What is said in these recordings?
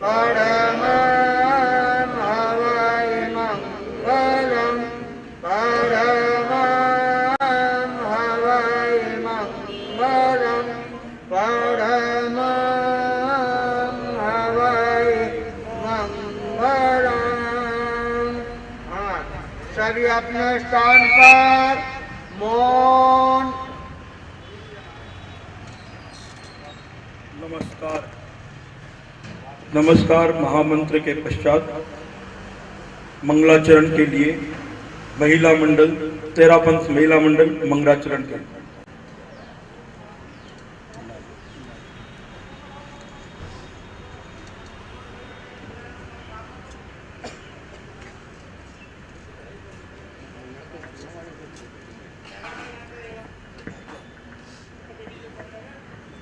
परमं हवै मंगलम् परमं हवै मंगलम् परमं हवै मंगलम्। सभी अपने स्थान पर मौन। नमस्कार। नमस्कार महामंत्र के पश्चात मंगलाचरण के लिए महिला मंडल तेरापंथ महिला मंडल मंगलाचरण के लिए।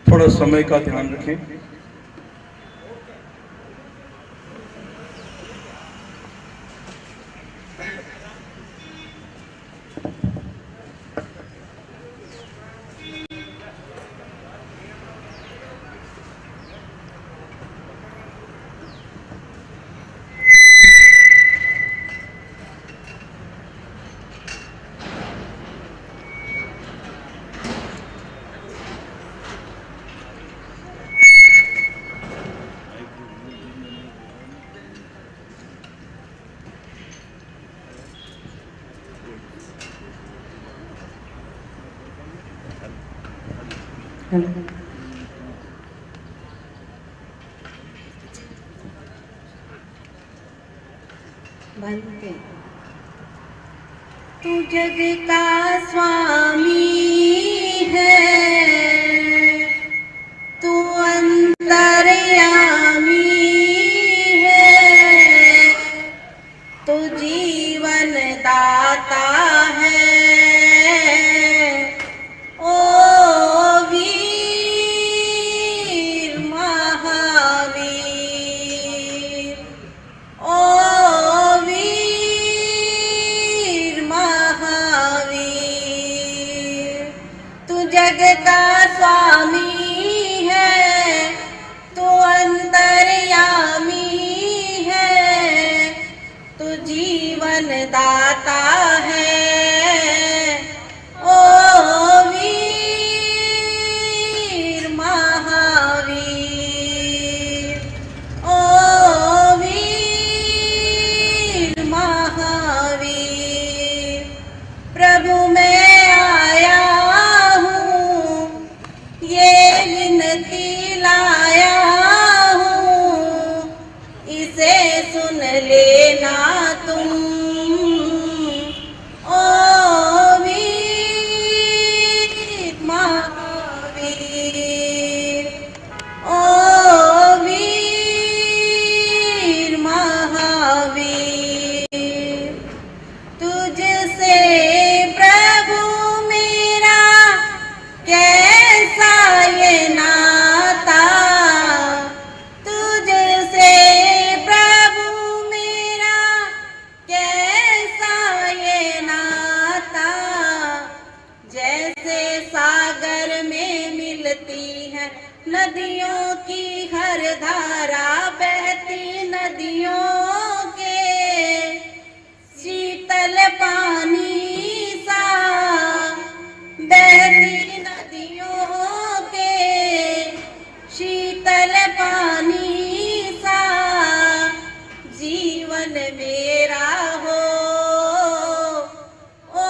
थोड़ा समय का ध्यान रखें। तू जग का स्वामी है, तू अंतर्यामी है, तू जीवन दाता है। ओ वीर महावीर, ओ वीर महावीर, तू जग का स्वामी है, तू अंतर्यामी है, तू जीवन दाता है। ओ वीर महावीर, ओ वीर महावीर, प्रभु मैं आया हूँ, ये विनती लाया हूँ, इसे सुन लेना तुम। ओ वीर महावीर, ओ वीर महावीर, तुझसे प्रभु मेरा कैसा ये नाता, तुझसे प्रभु मेरा कैसा ये नाता, जैसे सागर में मिलती है नदियों की हर धारा, बहती नदियों के शीतल पानी सा, बहती नदियों के शीतल पानी सा, जीवन मेरा हो। ओ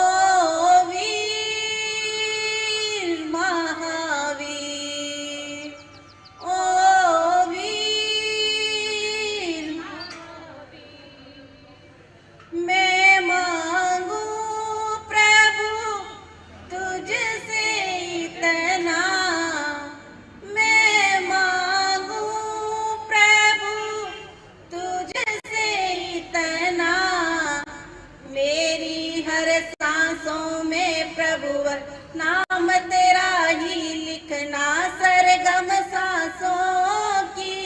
वीर महावीर, ओ वीर महावीर, मैं मांगू प्रभु तुझसे इतना, मैं मांगू प्रभु तुझसे इतना, मेरी हर सांसों में प्रभुवर नाम तेरा ही लिखना, सरगम सांसों की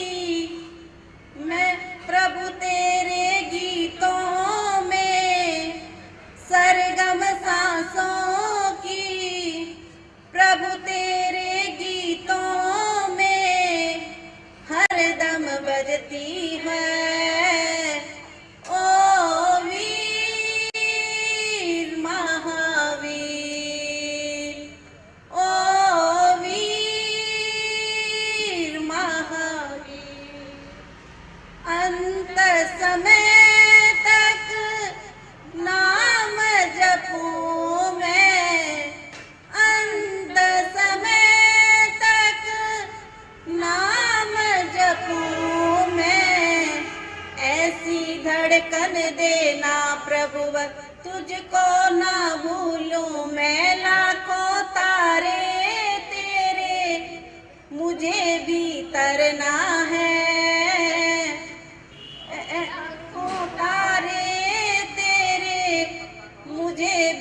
मैं प्रभु तेरे गीतों में, सरगम सांसों की प्रभु तेरे गीतों में हर दम बजती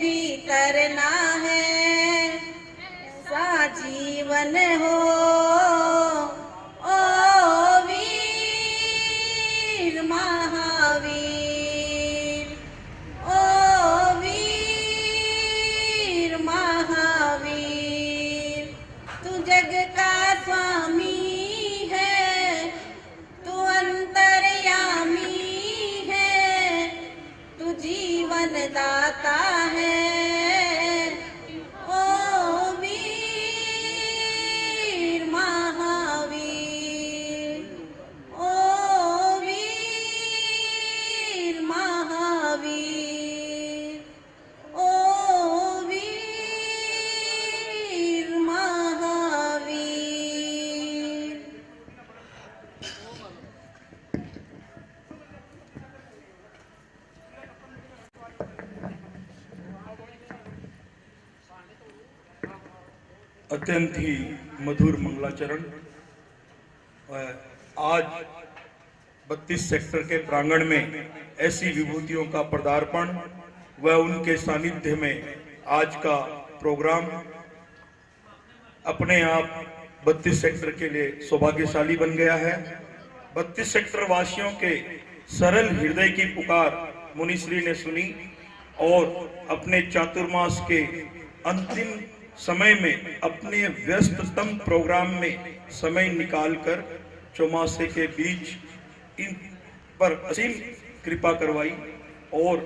भी तरना है, ऐसा जीवन हो ओ वीर महावीर, ओ वीर महावीर। तू जग का स्वामी है, तू अंतर्यामी है, तू जीवन दाता है ओ वीर महावीर, ओ वीर महावीर, ओ वीर महावीर। अत्यंत ही मधुर मंगलाचरण। आज 32 सेक्टर के प्रांगण में ऐसी विभूतियों का पदार्पण व उनके सानिध्य में आज का प्रोग्राम अपने आप 32 सेक्टर के लिए सौभाग्यशाली बन गया है। 32 सेक्टर वासियों के सरल हृदय की पुकार मुनिश्री ने सुनी और अपने चातुर्मास के अंतिम समय में अपने व्यस्ततम प्रोग्राम में समय निकालकर चौमासे के बीच इन पर असीम कृपा करवाई और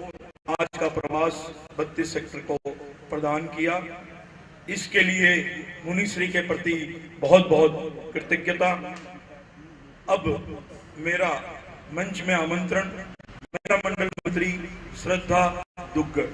आज का प्रवास 32 सेक्टर को प्रदान किया। इसके लिए मुनिश्री के प्रति बहुत बहुत कृतज्ञता। अब मेरा मंच में आमंत्रण मेरा मंडल मंत्री श्रद्धा दुग्गल।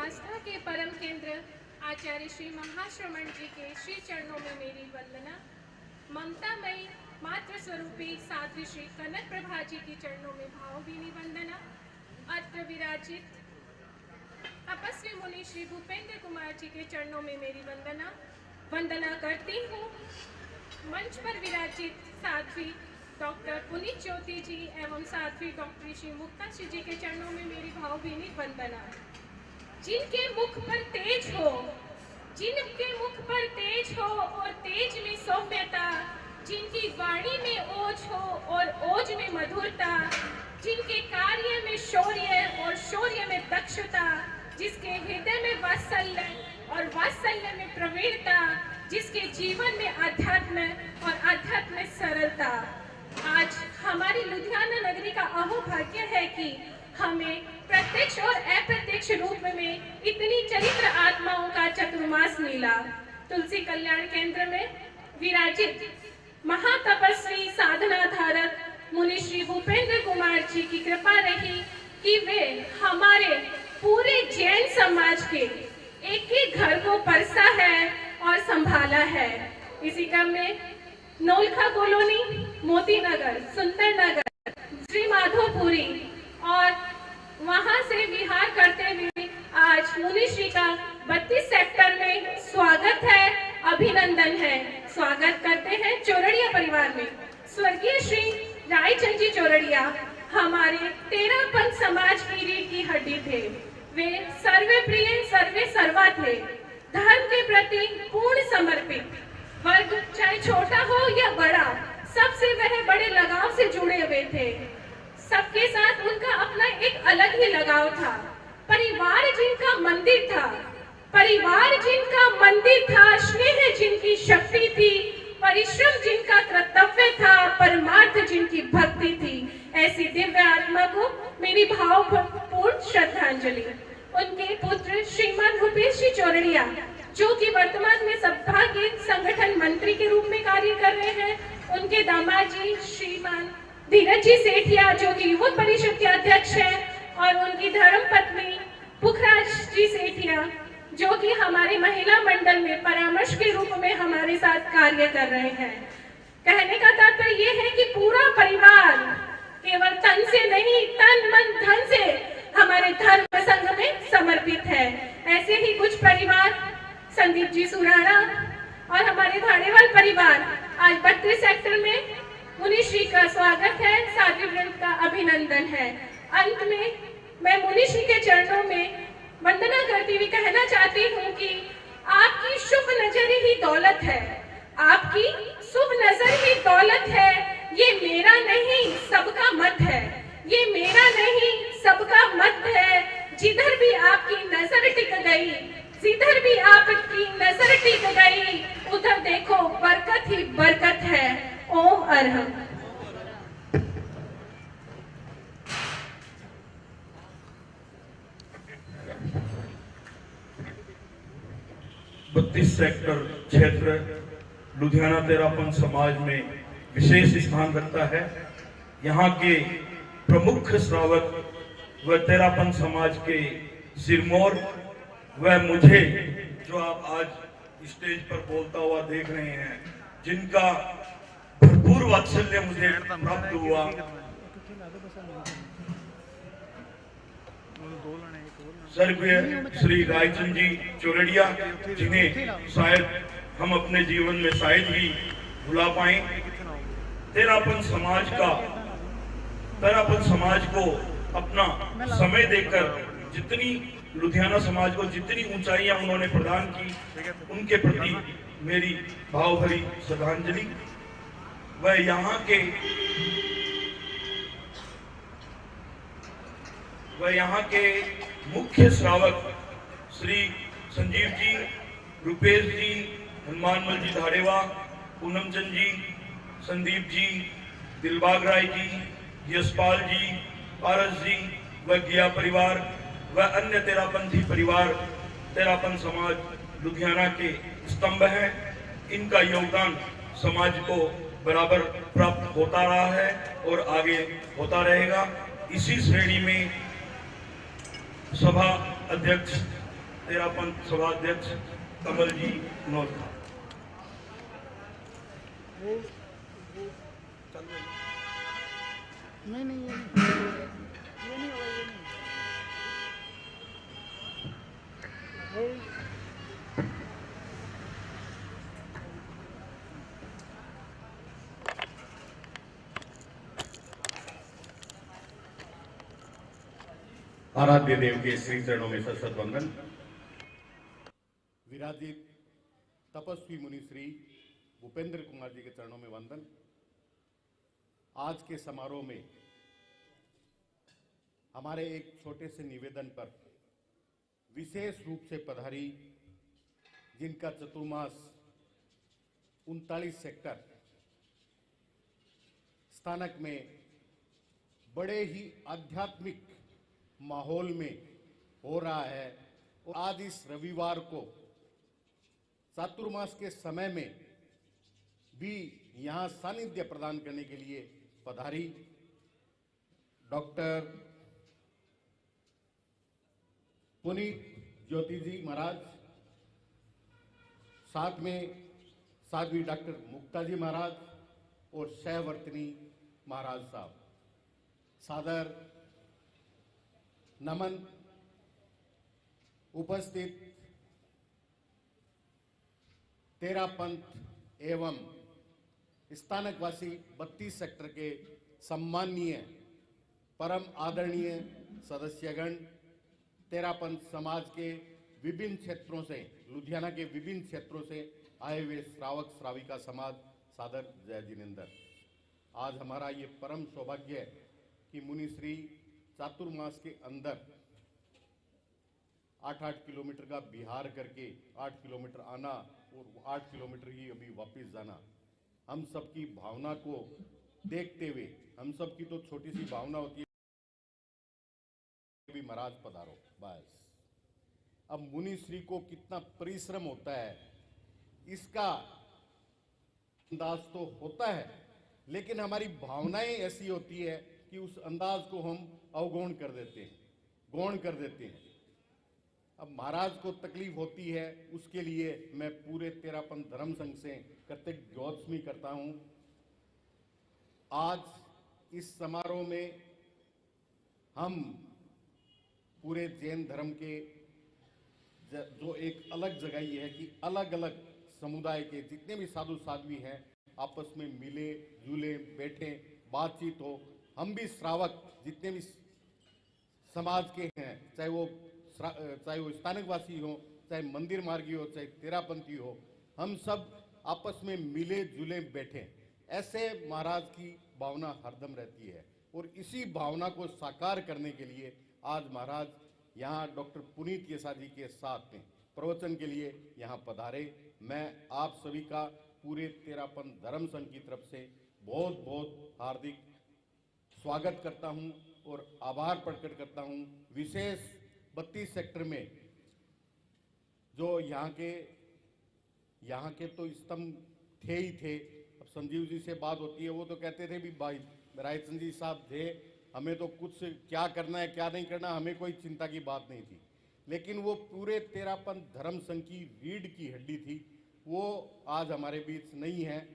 आस्था के परम केंद्र आचार्य श्री महाश्रमण जी के श्री चरणों में मेरी वंदना। ममतामयी मातृ स्वरूपी साध्वी श्री कनक प्रभा जी के चरणों में भावभीनी वंदना। अत्र विराजित तपस्वी मुनि श्री भूपेंद्र कुमार जी के चरणों में मेरी वंदना करती हूँ। मंच पर विराजित साध्वी डॉक्टर पुनीत ज्योति जी एवं साध्वी डॉक्टर श्री मुक्ता श्री जी के चरणों में मेरी भावभीनी वंदना। जिनके मुख पर तेज हो, जिनके मुख पर तेज हो और तेज में सौम्यता, जिनकी वाणी में ओज हो और ओज में मधुरता, जिनके कार्य में शौर्य और शौर्य में दक्षता, जिसके हृदय में वात्सल्य और वात्सल्य में प्रवीणता, जिसके जीवन में अध्यात्म और अध्यात्म में सरलता। आज हमारी लुधियाना नगरी का अहोभाग्य है कि हमें प्रत्यक्ष और अप्रत्यक्ष रूप में इतनी चरित्र आत्माओं का चतुर्मास मिला। तुलसी कल्याण केंद्र में विराजित महातपस्वी साधना धारक मुनि श्री भूपेंद्र कुमार जी की कृपा रही कि वे हमारे पूरे जैन समाज के एक एक घर को परसा है और संभाला है। इसी क्रम में नौलखा कॉलोनी, मोती नगर, सुंदर नगर, श्री माधोपुरी और वहां से विहार करते हुए आज मुनिश्री का 32 सेक्टर में स्वागत है, अभिनंदन है। स्वागत करते हैं चौरड़िया परिवार में। स्वर्गीय श्री रायचंद जी चौरड़िया हमारे 13 पंथ समाज की रीढ़ की हड्डी थे। वे सर्वे प्रिय सर्वे सर्वा थे, धर्म के प्रति पूर्ण समर्पित। वर्ग चाहे छोटा हो या बड़ा, सबसे वह बड़े लगाव से जुड़े हुए थे। सबके साथ उनका अपना एक अलग ही लगाव था। परिवार जिनका मंदिर था, परिवार जिनका मंदिर था, स्नेह जिनकी शक्ति थी, परिश्रम जिनका कर्तव्य था, परमार्थ जिनकी भक्ति थी, ऐसी दिव्य आत्मा को मेरी भावपूर्ण श्रद्धांजलि। उनके पुत्र श्रीमान भूपेश जी चौरड़िया, जो कि वर्तमान में सभा के संगठन मंत्री के रूप में कार्य कर रहे हैं, उनके दामाद जी श्रीमान धीरज जी सेठिया, जो कि युवक परिषद के अध्यक्ष हैं, और उनकी धर्म पत्नी पुखराज जी सेठिया, जो कि हमारे महिला मंडल में परामर्श के रूप में हमारे साथ कार्य कर रहे हैं। कहने का तात्पर्य ये है कि पूरा परिवार केवल तन से नहीं, तन मन धन से हमारे धर्म संघ में समर्पित है। ऐसे ही कुछ परिवार, संदीप जी सुराणा और हमारे धाड़ेवाल परिवार, आज 32 सेक्टर में मुनिश्री का स्वागत है, साथी वृंद का अभिनंदन है। अंत में मैं मुनिश्री के चरणों में वंदना करती हुई कहना चाहती हूँ कि आपकी शुभ नजर ही दौलत है, आपकी शुभ नजर ही दौलत है। ये मेरा नहीं सबका मत है, ये मेरा नहीं सबका मत है। जिधर भी आपकी नजर टिक गई, जिधर भी आपकी नजर टिक गई, उधर देखो बरकत ही बरकत है। ओम अरहम। 32 सेक्टर क्षेत्र लुधियाना तेरापन समाज में विशेष स्थान रखता है। यहाँ के प्रमुख श्रावक व तेरापन समाज के सिरमौर व मुझे, जो आप आज स्टेज पर बोलता हुआ देख रहे हैं, जिनका भरपूर वात्सल्य मुझे प्राप्त हुआ, स्वर्गीय श्री रायचंद जी चौरड़िया, जिन्हें शायद हम अपने जीवन में शायद ही भुला पाए। तेरापन समाज को अपना समय देकर जितनी लुधियाना समाज को जितनी ऊंचाइयां उन्होंने प्रदान की, उनके प्रति मेरी भावभरी श्रद्धांजलि। वह यहाँ के मुख्य श्रावक श्री संजीव जी, रुपेश जी, हनुमानमल जी धाड़ेवा, पूनमचंद जी, संदीप जी, दिलबाग राय जी, यशपाल जी, पारस जी व गिया परिवार व अन्य तेरापंथी परिवार तेरापन समाज लुधियाना के स्तंभ हैं। इनका योगदान समाज को बराबर प्राप्त होता रहा है और आगे होता रहेगा। इसी श्रेणी में सभा अध्यक्ष, तेरापन सभा अध्यक्ष कमल जी नौलखा। नहीं आराध्य देव के श्री चरणों में सशत वंदन। विराजित तपस्वी मुनि श्री भूपेंद्र कुमार जी के चरणों में वंदन। आज के समारोह में हमारे एक छोटे से निवेदन पर विशेष रूप से पधारी, जिनका चतुर्मास 39 सेक्टर स्थानक में बड़े ही आध्यात्मिक माहौल में हो रहा है, और आज इस रविवार को चातुर्मास के समय में भी यहाँ सानिध्य प्रदान करने के लिए पधारी डॉक्टर पुनीत ज्योति जी महाराज, साथ में साध्वी डॉक्टर मुक्ता जी महाराज और सहवर्तिनी महाराज साहब। सादर नमन। उपस्थित तेरापंथ एवं स्थानकवासी 32 सेक्टर के सम्माननीय परम आदरणीय सदस्यगण, तेरापंथ समाज के विभिन्न क्षेत्रों से, लुधियाना के विभिन्न क्षेत्रों से आए हुए श्रावक श्राविका समाज, सादर जय जिनेंद्र। आज हमारा ये परम सौभाग्य है कि मुनिश्री चातुर्मास के अंदर 8-8 किलोमीटर का बिहार करके 8 किलोमीटर आना और 8 किलोमीटर ही अभी वापस जाना, हम सबकी भावना को देखते हुए, हम सबकी तो छोटी सी भावना होती है भी महाराज पधारो बस। अब मुनिश्री को कितना परिश्रम होता है इसका अंदाज तो होता है, लेकिन हमारी भावनाएं ऐसी होती है कि उस अंदाज को हम अवगौण कर देते हैं, गौण कर देते हैं। अब महाराज को तकलीफ होती है, उसके लिए मैं पूरे तेरापंथ धर्म संघ से कृतज्ञोत्समी करता हूं। आज इस समारोह में हम पूरे जैन धर्म के जो एक अलग जगह ये है कि अलग अलग समुदाय के जितने भी साधु साध्वी हैं आपस में मिले जुले बैठे बातचीत हो। हम भी श्रावक जितने भी समाज के हैं, चाहे वो स्थानकवासी हो, चाहे मंदिर मार्गी हो, चाहे तेरापंथी हो, हम सब आपस में मिले जुले बैठे, ऐसे महाराज की भावना हरदम रहती है। और इसी भावना को साकार करने के लिए आज महाराज यहाँ डॉक्टर पुनीत केसा जी के साथ में प्रवचन के लिए यहाँ पधारे। मैं आप सभी का पूरे तेरापंथ धर्म संघ की तरफ से बहुत बहुत हार्दिक स्वागत करता हूँ और आभार प्रकट करता हूँ। विशेष 32 सेक्टर में जो यहाँ के तो स्तंभ थे ही थे। अब संजीव जी से बात होती है, वो तो कहते थे भी भाई रायचंद जी साहब थे, हमें तो कुछ क्या करना है क्या नहीं करना, हमें कोई चिंता की बात नहीं थी। लेकिन वो पूरे तेरापंथ धर्म संघ की रीढ़ की हड्डी थी, वो आज हमारे बीच नहीं है।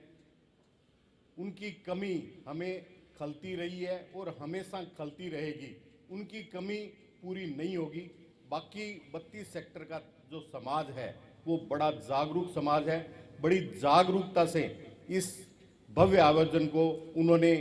उनकी कमी हमें खलती रही है और हमेशा खलती रहेगी। उनकी कमी पूरी नहीं होगी। बाकी 32 सेक्टर का जो समाज है वो बड़ा जागरूक समाज है। बड़ी जागरूकता से इस भव्य आयोजन को उन्होंने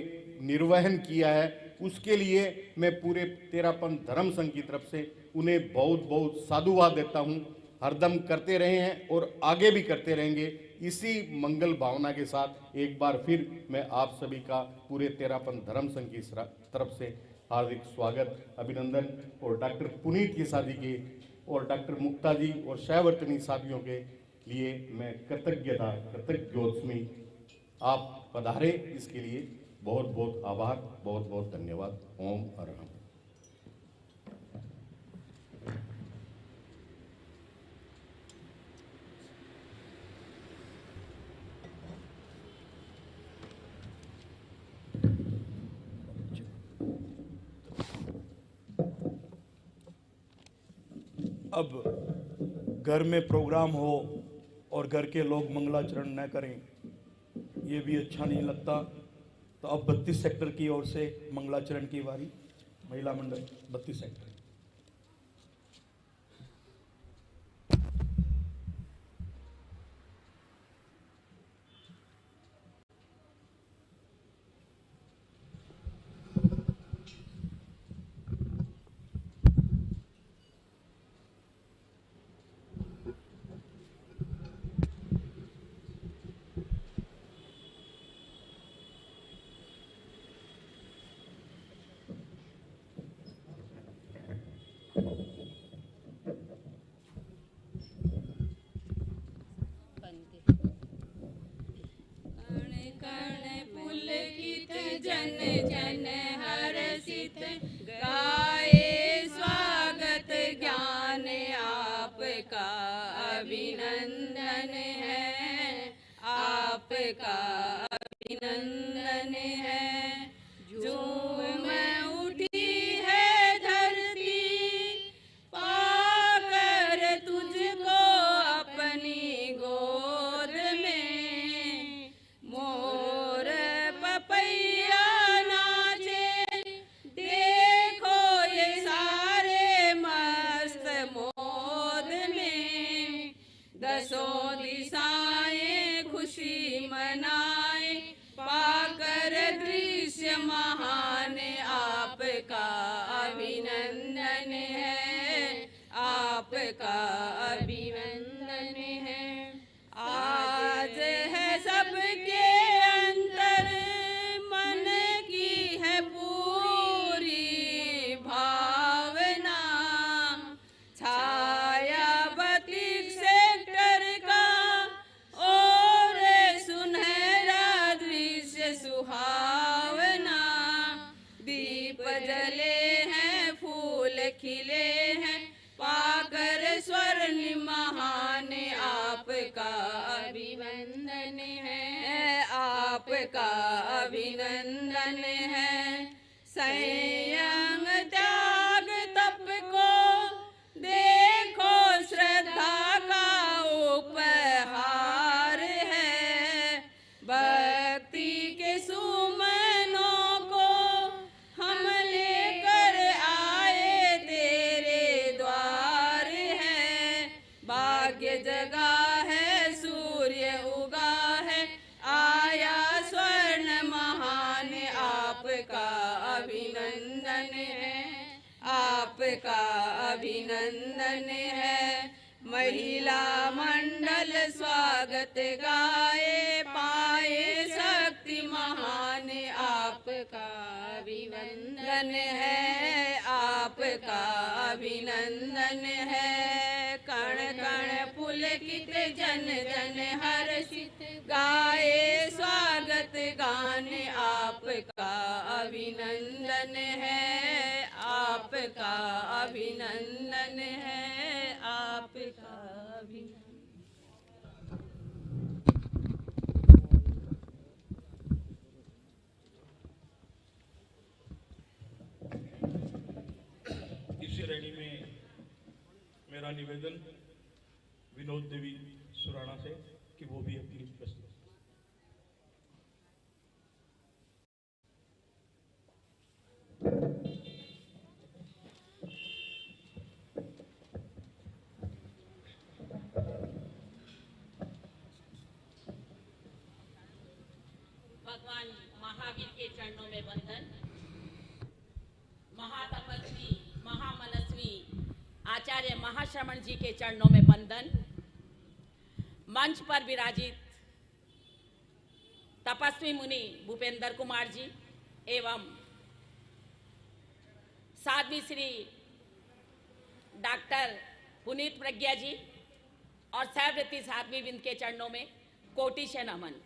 निर्वहन किया है। उसके लिए मैं पूरे तेरापंथ धर्म संघ की तरफ से उन्हें बहुत बहुत साधुवाद देता हूं। हरदम करते रहे हैं और आगे भी करते रहेंगे। इसी मंगल भावना के साथ एक बार फिर मैं आप सभी का पूरे तेरापंथ धर्म संघ की तरफ से हार्दिक स्वागत, अभिनंदन और डॉक्टर पुनीत केसा जी के और डॉक्टर मुक्ता जी और शैवर्तनी साथियों के लिए मैं कृतज्ञोत्समी। आप पधारे, इसके लिए बहुत बहुत आभार, बहुत बहुत धन्यवाद। ओम अरहम। अब घर में प्रोग्राम हो और घर के लोग मंगलाचरण न करें, ये भी अच्छा नहीं लगता। तो अब 32 सेक्टर की ओर से मंगलाचरण की बारी। महिला मंडल 32 सेक्टर। जन जन हर्षित गाए स्वागत ज्ञान आपका अभिनंदन है, आपका अभिनंदन है। झूम उठी है धरती पाकर तुझको अपनी गोद में। मोर पपैया नाचे देखो ये सारे मस्त मोद में। दसों दिशाएं खुशी मनाए पाकर दृश्य महान आपका अभिनंदन है, आपका अभिनंदन है। आज है सबके अंतर मन की है पूरी भावना। छाया 32 सेक्टर का और सुनहरा दृश्य सुहावना। दीप जले हैं, फूल खिले हैं, पाकर स्वर्ण महान आपका अभिनंदन है, आपका अभिनंदन है। संयम त्याग तप को देखो भाग्य जगा है, सूर्य उगा है, आया स्वर्ण महान, आपका अभिनंदन है, आपका अभिनंदन है। महिला मंडल स्वागत गाए, पाए शक्ति महान, आपका अभिनंदन है, आपका अभिनंदन है। कण कण पुलकित, जन जन हर्षित, गाए स्वागत गान, आपका अभिनंदन है, आपका अभिनंदन है, आपका अभिनंदन। इस श्रेणी में मेरा निवेदन विनोद देवी सुराणा से कि वो भी अपनी प्रस्तुति। भगवान महावीर के चरणों में वंदन। महातपस्वी महामनस्वी आचार्य महाश्रमण जी के चरणों में वंदन। मंच पर विराजित तपस्वी मुनि भूपेंद्र कुमार जी एवं साध्वी श्री डॉक्टर पुनीत प्रज्ञा जी और सहवृत्ति साध्वी बिंद के चरणों में कोटि से नमन।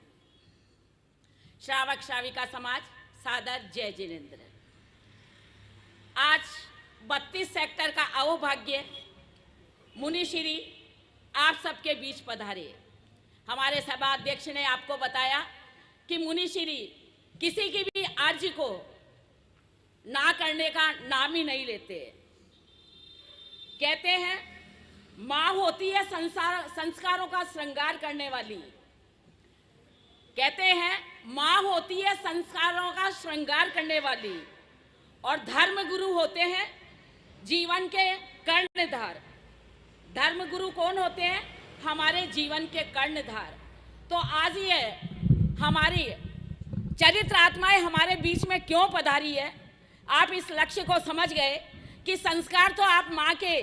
श्रावक श्राविका समाज सादर जय जिनेन्द्र। आज 32 सेक्टर का अहोभाग्य मुनिश्री आप सबके बीच पधारे। हमारे सभा अध्यक्ष ने आपको बताया कि मुनिश्री किसी की भी अर्जी को ना करने का नाम ही नहीं लेते। कहते हैं माँ होती है संस्कारों का श्रृंगार करने वाली। कहते हैं माँ होती है संस्कारों का श्रृंगार करने वाली और धर्म गुरु होते हैं जीवन के कर्णधार। धर्म गुरु कौन होते हैं? हमारे जीवन के कर्णधार। तो आज ये हमारी चरित्र आत्माएं हमारे बीच में क्यों पधारी है? आप इस लक्ष्य को समझ गए कि संस्कार तो आप माँ के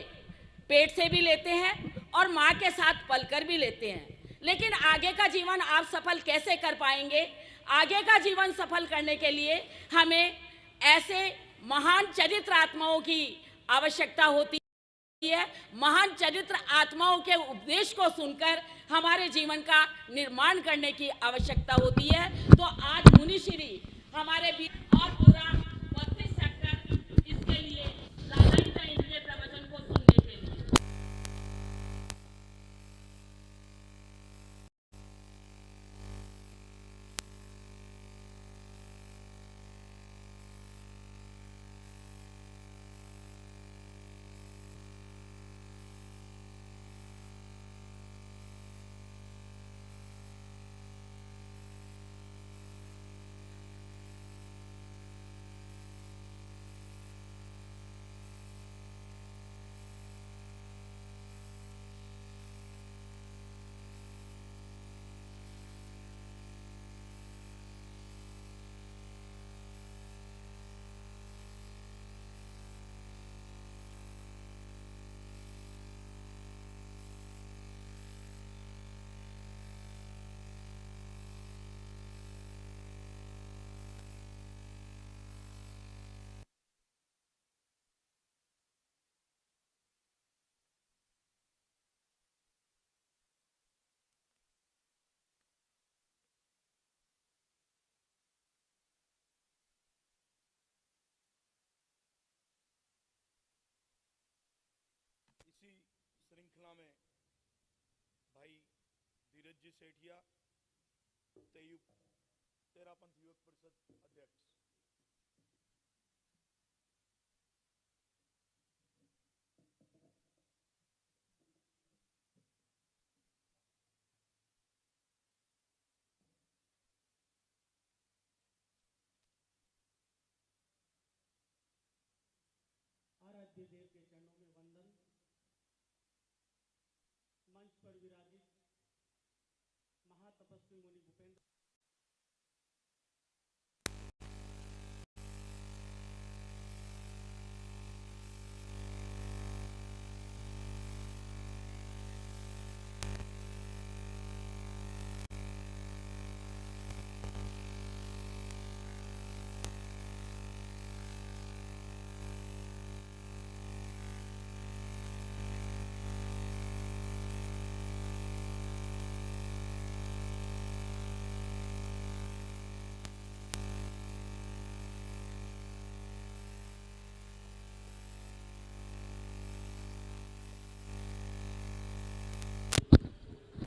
पेट से भी लेते हैं और माँ के साथ पलकर भी लेते हैं, लेकिन आगे का जीवन आप सफल कैसे कर पाएंगे? आगे का जीवन सफल करने के लिए हमें ऐसे महान चरित्र आत्माओं की आवश्यकता होती है। महान चरित्र आत्माओं के उपदेश को सुनकर हमारे जीवन का निर्माण करने की आवश्यकता होती है। तो आज मुनिश्री हमारे बीच और पूरा 32 सेक्टर इसके लिए लालायित है, इनके प्रवचन को सुनने के लिए। इसी श्रृंखला में भाई धीरज जी सेठिया तेरापंथ युवक परिषद अध्यक्ष। आराध्य देव के चरणों में वंदन। मंच तपस्वी मुनि भूपेंद्र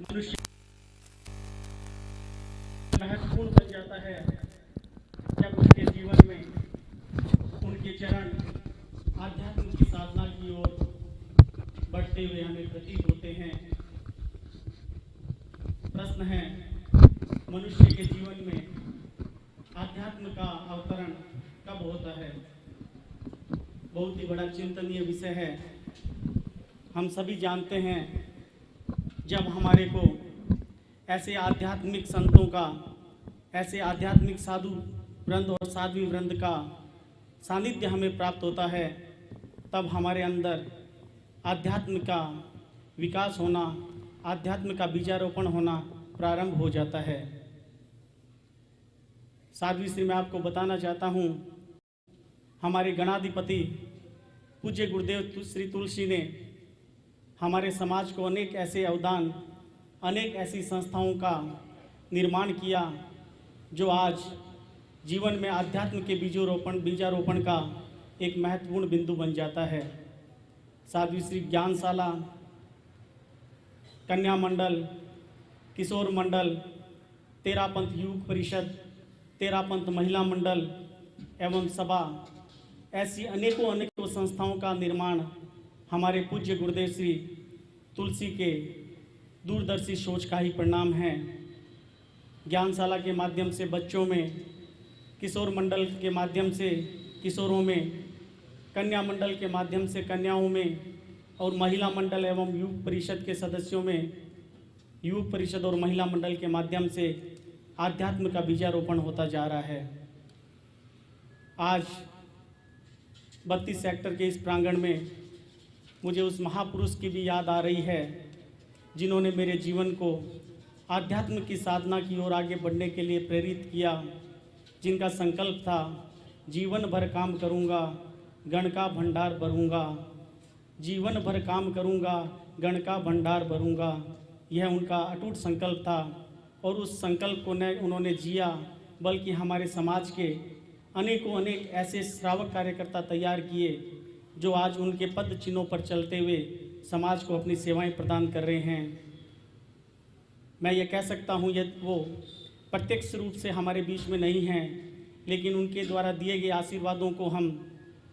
मनुष्य महत्वपूर्ण बन जाता है जब उसके जीवन में उनके चरण आध्यात्म की साधना की ओर बढ़ते हुए हमें प्रतीत होते हैं। प्रश्न है, मनुष्य के जीवन में आध्यात्म का अवतरण कब होता है? बहुत ही बड़ा चिंतनीय विषय है। हम सभी जानते हैं, जब हमारे को ऐसे आध्यात्मिक संतों का, ऐसे आध्यात्मिक साधु वृंद और साध्वी वृंद का सानिध्य हमें प्राप्त होता है, तब हमारे अंदर आध्यात्म का विकास होना, आध्यात्म का बीजारोपण होना प्रारंभ हो जाता है। साध्वी श्री मैं आपको बताना चाहता हूँ, हमारे गणाधिपति पूज्य गुरुदेव श्री तुलसी ने हमारे समाज को अनेक ऐसे अवदान, अनेक ऐसी संस्थाओं का निर्माण किया जो आज जीवन में आध्यात्म के बीजारोपण का एक महत्वपूर्ण बिंदु बन जाता है। साध्वी श्री ज्ञानशाला, कन्या मंडल, किशोर मंडल, तेरापंथ युग परिषद, तेरापंथ महिला मंडल एवं सभा, ऐसी अनेकों संस्थाओं का निर्माण हमारे पूज्य गुरुदेव श्री तुलसी के दूरदर्शी सोच का ही परिणाम है। ज्ञानशाला के माध्यम से बच्चों में, किशोर मंडल के माध्यम से किशोरों में, कन्या मंडल के माध्यम से कन्याओं में और महिला मंडल एवं युग परिषद के सदस्यों में, युग परिषद और महिला मंडल के माध्यम से आध्यात्म का बीजारोपण होता जा रहा है। आज 32 सेक्टर के इस प्रांगण में मुझे उस महापुरुष की भी याद आ रही है जिन्होंने मेरे जीवन को आध्यात्म की साधना की ओर आगे बढ़ने के लिए प्रेरित किया, जिनका संकल्प था, जीवन भर काम करूंगा, गण का भंडार भरूंगा, जीवन भर काम करूंगा, गण का भंडार भरूंगा। यह उनका अटूट संकल्प था और उस संकल्प को न उन्होंने जिया, बल्कि हमारे समाज के अनेक ऐसे श्रावक कार्यकर्ता तैयार किए जो आज उनके पद चिन्हों पर चलते हुए समाज को अपनी सेवाएं प्रदान कर रहे हैं। मैं ये कह सकता हूँ, यदि वो प्रत्यक्ष रूप से हमारे बीच में नहीं हैं, लेकिन उनके द्वारा दिए गए आशीर्वादों को हम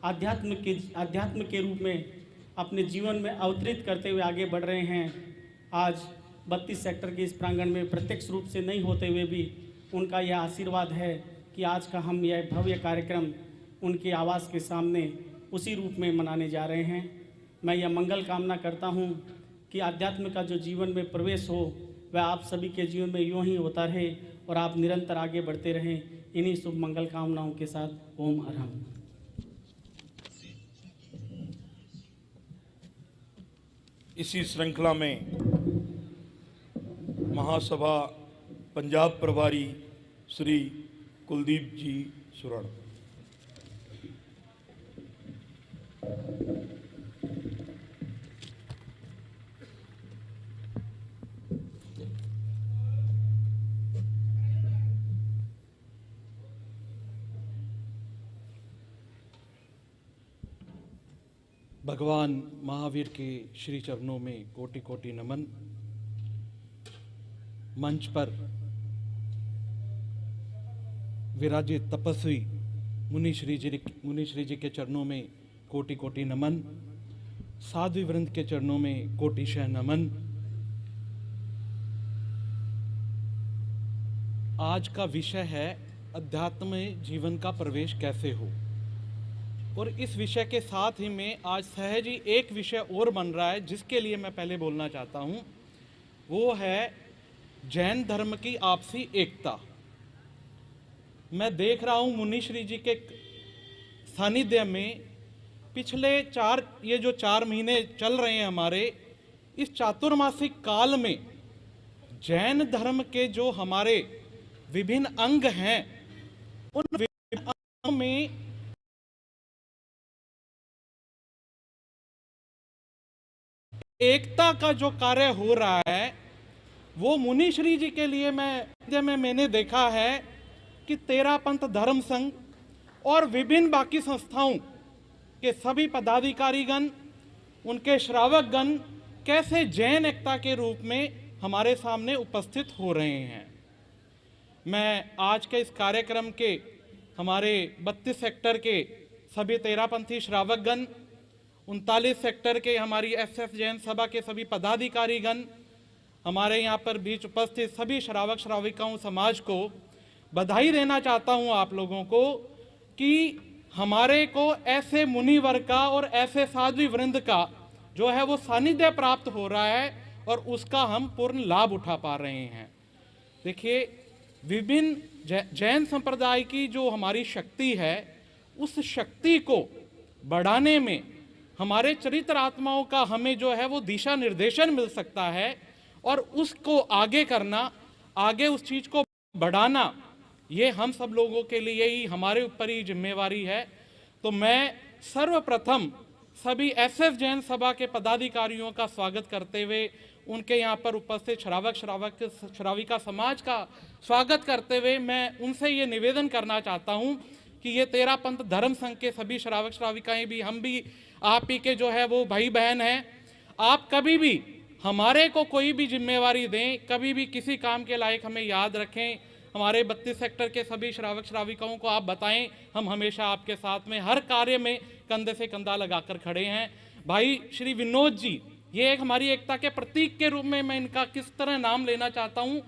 आध्यात्म के रूप में अपने जीवन में अवतरित करते हुए आगे बढ़ रहे हैं। आज 32 सेक्टर के इस प्रांगण में प्रत्यक्ष रूप से नहीं होते हुए भी उनका यह आशीर्वाद है कि आज का हम यह भव्य कार्यक्रम उनके आवास के सामने उसी रूप में मनाने जा रहे हैं। मैं यह मंगल कामना करता हूं कि आध्यात्म का जो जीवन में प्रवेश हो वह आप सभी के जीवन में यूँ ही होता रहे और आप निरंतर आगे बढ़ते रहें। इन्हीं शुभ मंगल कामनाओं के साथ ओम अरहम। इसी श्रृंखला में महासभा पंजाब प्रभारी श्री कुलदीप जी सुरण। भगवान महावीर के श्री चरणों में कोटि कोटि नमन। मंच पर विराजित तपस्वी मुनि श्री जी के चरणों में कोटि कोटि नमन। साध्वी वृंद के चरणों में कोटिशः नमन। आज का विषय है अध्यात्म में जीवन का प्रवेश कैसे हो, और इस विषय के साथ ही में आज सहज ही एक विषय और बन रहा है जिसके लिए मैं पहले बोलना चाहता हूँ। वो है जैन धर्म की आपसी एकता। मैं देख रहा हूँ मुनि श्री जी के सानिध्य में पिछले ये जो 4 महीने चल रहे हैं हमारे, इस चातुर्मासिक काल में जैन धर्म के जो हमारे विभिन्न अंग हैं, उन विभिन्न अंगों में एकता का जो कार्य हो रहा है, वो मुनि श्री जी के लिए मैंने देखा है कि तेरापंथ धर्म संघ और विभिन्न बाकी संस्थाओं के सभी पदाधिकारीगण, उनके श्रावकगण कैसे जैन एकता के रूप में हमारे सामने उपस्थित हो रहे हैं। मैं आज के इस कार्यक्रम के हमारे 32 सेक्टर के सभी तेरापंथी श्रावकगण, 39 सेक्टर के हमारी एसएस जैन सभा के सभी पदाधिकारीगण, हमारे यहाँ पर बीच उपस्थित सभी श्रावक श्राविकाओं समाज को बधाई देना चाहता हूँ आप लोगों को कि हमारे को ऐसे मुनिवर का और ऐसे साध्वी वृंद का जो है वो सानिध्य प्राप्त हो रहा है और उसका हम पूर्ण लाभ उठा पा रहे हैं। देखिए, विभिन्न जैन संप्रदाय की जो हमारी शक्ति है, उस शक्ति को बढ़ाने में हमारे चरित्र आत्माओं का हमें जो है वो दिशा निर्देशन मिल सकता है और उसको आगे करना, आगे उस चीज को बढ़ाना, ये हम सब लोगों के लिए ही, हमारे ऊपर ही जिम्मेवारी है। तो मैं सर्वप्रथम सभी एसएस जैन सभा के पदाधिकारियों का स्वागत करते हुए, उनके यहाँ पर उपस्थित श्राविका समाज का स्वागत करते हुए मैं उनसे ये निवेदन करना चाहता हूँ कि ये तेरापंथ धर्म संघ के सभी श्रावक श्राविकाएं भी, हम भी आप ही के जो है वो भाई बहन हैं। आप कभी भी हमारे को कोई भी जिम्मेवारी दें, कभी भी किसी काम के लायक हमें याद रखें। हमारे 32 सेक्टर के सभी श्रावक श्राविकाओं को आप बताएं, हम हमेशा आपके साथ में हर कार्य में कंधे से कंधा लगाकर खड़े हैं। भाई श्री विनोद जी, ये एक हमारी एकता के प्रतीक के रूप में मैं इनका किस तरह नाम लेना चाहता हूं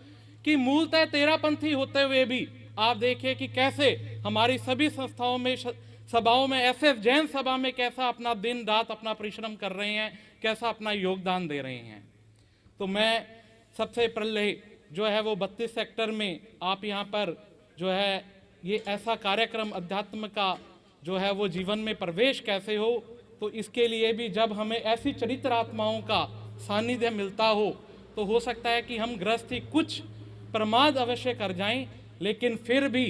कि मूलतः तेरापंथी होते हुए भी आप देखिए कि कैसे हमारी सभी संस्थाओं में, सभाओं में, एसएस जैन सभा में कैसा अपना दिन रात अपना परिश्रम कर रहे हैं, कैसा अपना योगदान दे रहे हैं। तो मैं सबसे पहले जो है वो 32 सेक्टर में आप यहाँ पर जो है ये ऐसा कार्यक्रम अध्यात्म का जो है वो जीवन में प्रवेश कैसे हो, तो इसके लिए भी जब हमें ऐसी चरित्र आत्माओं का सानिध्य मिलता हो तो सकता है कि हम गृहस्थी कुछ प्रमाद अवश्य कर जाएं, लेकिन फिर भी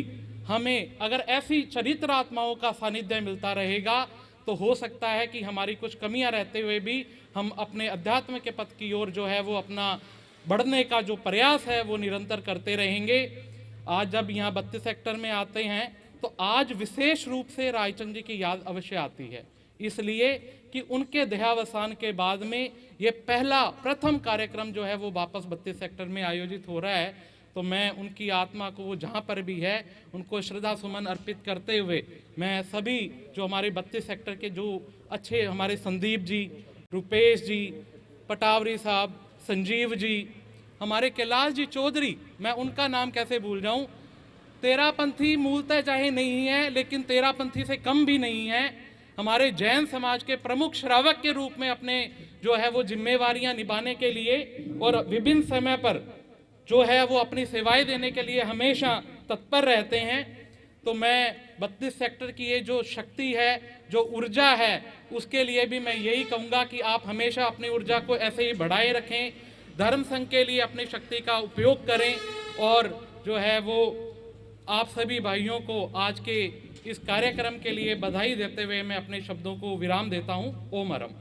हमें अगर ऐसी चरित्र आत्माओं का सानिध्य मिलता रहेगा तो हो सकता है कि हमारी कुछ कमियां रहते हुए भी हम अपने अध्यात्म के पथ की ओर जो है वो अपना बढ़ने का जो प्रयास है वो निरंतर करते रहेंगे। आज जब यहाँ 32 सेक्टर में आते हैं तो आज विशेष रूप से रायचंद जी की याद अवश्य आती है, इसलिए कि उनके देहावसान के बाद में ये प्रथम कार्यक्रम जो है वो वापस 32 सेक्टर में आयोजित हो रहा है। तो मैं उनकी आत्मा को वो जहाँ पर भी है उनको श्रद्धा सुमन अर्पित करते हुए मैं सभी जो हमारे 32 सेक्टर के जो अच्छे हमारे संदीप जी, रुपेश जी, पटावरी साहब, संजीव जी, हमारे कैलाश जी चौधरी, मैं उनका नाम कैसे भूल जाऊं। तेरापंथी मूलतः चाहे नहीं है लेकिन तेरापंथी से कम भी नहीं है। हमारे जैन समाज के प्रमुख श्रावक के रूप में अपने जो है वो जिम्मेवारियां निभाने के लिए और विभिन्न समय पर जो है वो अपनी सेवाएं देने के लिए हमेशा तत्पर रहते हैं। तो मैं 32 सेक्टर की ये जो शक्ति है, जो ऊर्जा है, उसके लिए भी मैं यही कहूँगा कि आप हमेशा अपनी ऊर्जा को ऐसे ही बढ़ाए रखें, धर्म संघ के लिए अपनी शक्ति का उपयोग करें और जो है वो आप सभी भाइयों को आज के इस कार्यक्रम के लिए बधाई देते हुए मैं अपने शब्दों को विराम देता हूं। ओम अरम।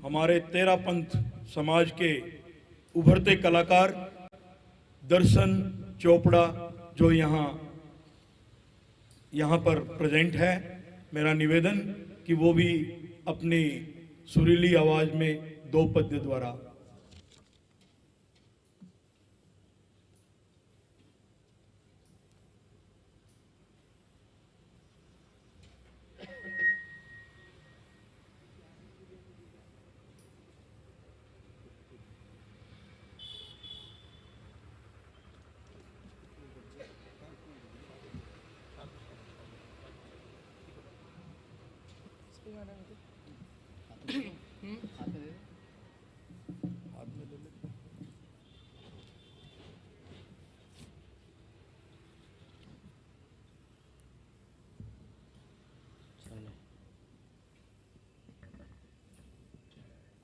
हमारे तेरापंथ समाज के उभरते कलाकार दर्शन चोपड़ा जो यहाँ पर प्रेजेंट है, मेरा निवेदन कि वो भी अपनी सुरीली आवाज में 2 पद्य द्वारा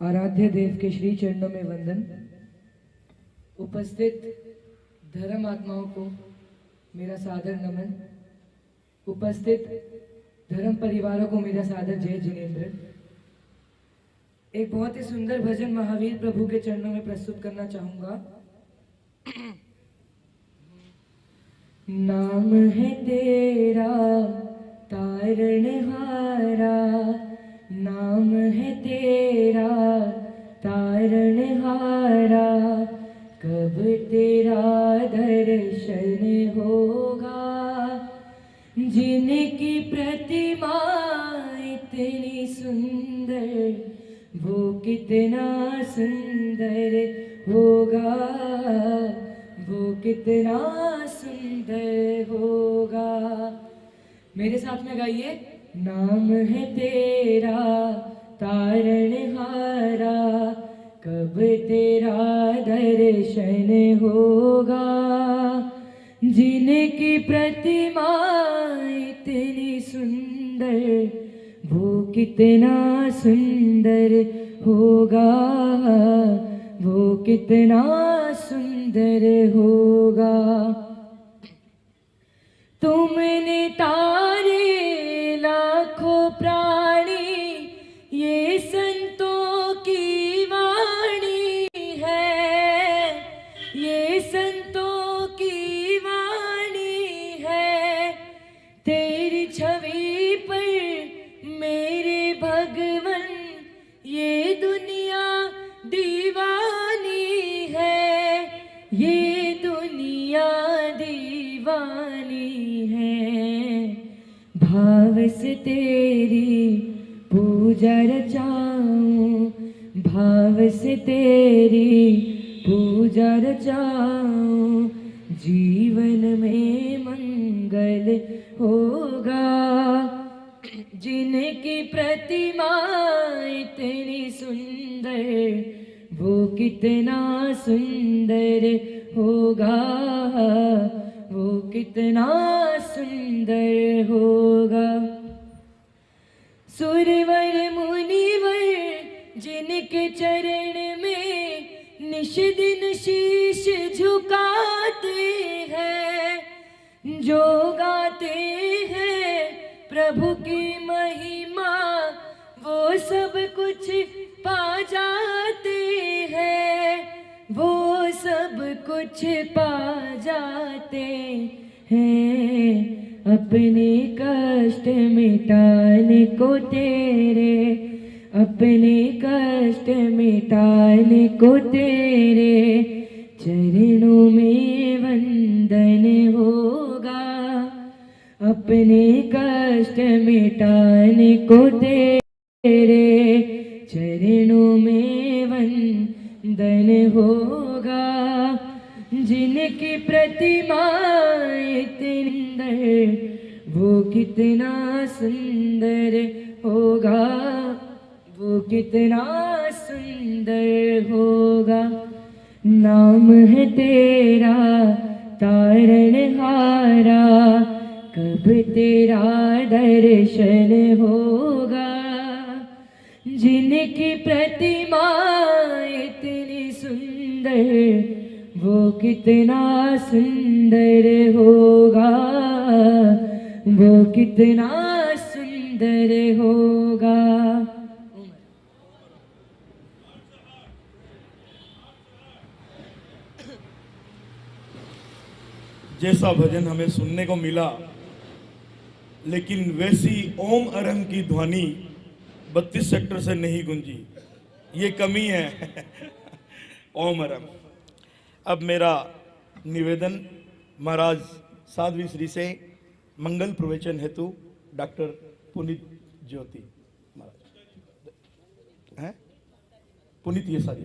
आराध्य देव के श्री चरणों में वंदन। उपस्थित धर्म आत्माओं को मेरा सादर नमन। उपस्थित धर्म परिवारों को मेरा सादर जय जिनेन्द्र। एक बहुत ही सुंदर भजन महावीर प्रभु के चरणों में प्रस्तुत करना चाहूंगा। नाम है तेरा तारणहारा, नाम है तेरा तारणहारा, कब तेरा दर्शन होगा। जिनकी प्रतिमा इतनी सुंदर, वो कितना सुंदर होगा, वो कितना सुंदर होगा। मेरे साथ में गाइए। नाम है तेरा तारणहारा, कब तेरा दर्शन होगा। जिनकी प्रतिमा इतनी सुंदर, वो कितना सुंदर होगा, वो कितना सुंदर होगा। तुमने तारे लाखों प्राणी, ये संतों की वाणी है, ये संतों की वाणी है। तेरी छवि पर मेरे भगवन, ये दुनिया दीवानी है, ये दुनिया दीवानी है। भाव से तेरी पूजा रचाऊं, भाव से तेरी पूजा रचाऊं। जीवन में मंगल होगा। जिनकी प्रतिमा इतनी सुंदर, वो कितना सुंदर होगा, वो कितना सुंदर होगा। सुरवर मुनिवर जिनके चरण में निश दिन शीश झुकाते हैं, जो गाते हैं प्रभु की महिमा, वो सब कुछ पा जाते हैं, वो सब कुछ पा जाते हैं। अपने कष्ट मिटाने को तेरे, अपने कष्ट मिटाने को तेरे चरणों में वंदन होगा। अपने कष्ट मिटाने को तेरे चरणों में वंदन होगा। जिनकी प्रतिमा इतनी सुंदर, वो कितना सुंदर होगा, वो कितना सुंदर होगा। नाम है तेरा तारणहारा, कब तेरा दर्शन होगा। जिनकी प्रतिमा इतनी सुंदर, वो कितना सुंदर होगा, वो कितना सुंदर होगा। जैसा भजन हमें सुनने को मिला, लेकिन वैसी ओम अरंग की ध्वनि 32 सेक्टर से नहीं गूंजी। ये कमी है। ओम अरंग। अब मेरा निवेदन महाराज साध्वी श्री से मंगल प्रवचन हेतु डॉक्टर पुनीत ज्योति महाराज हैं, पुनीत ये सारी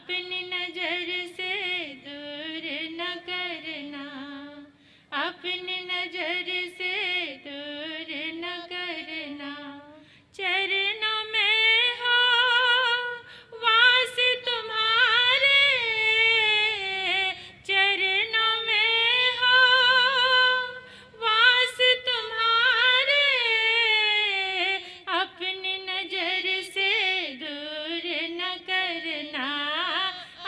अपनी नजर से दूर न करना, अपनी नजर से दूर न करना। चरणों में हो वास तुम्हारे, चरणों में हो वास तुम्हारे, अपनी नजर से दूर न करना,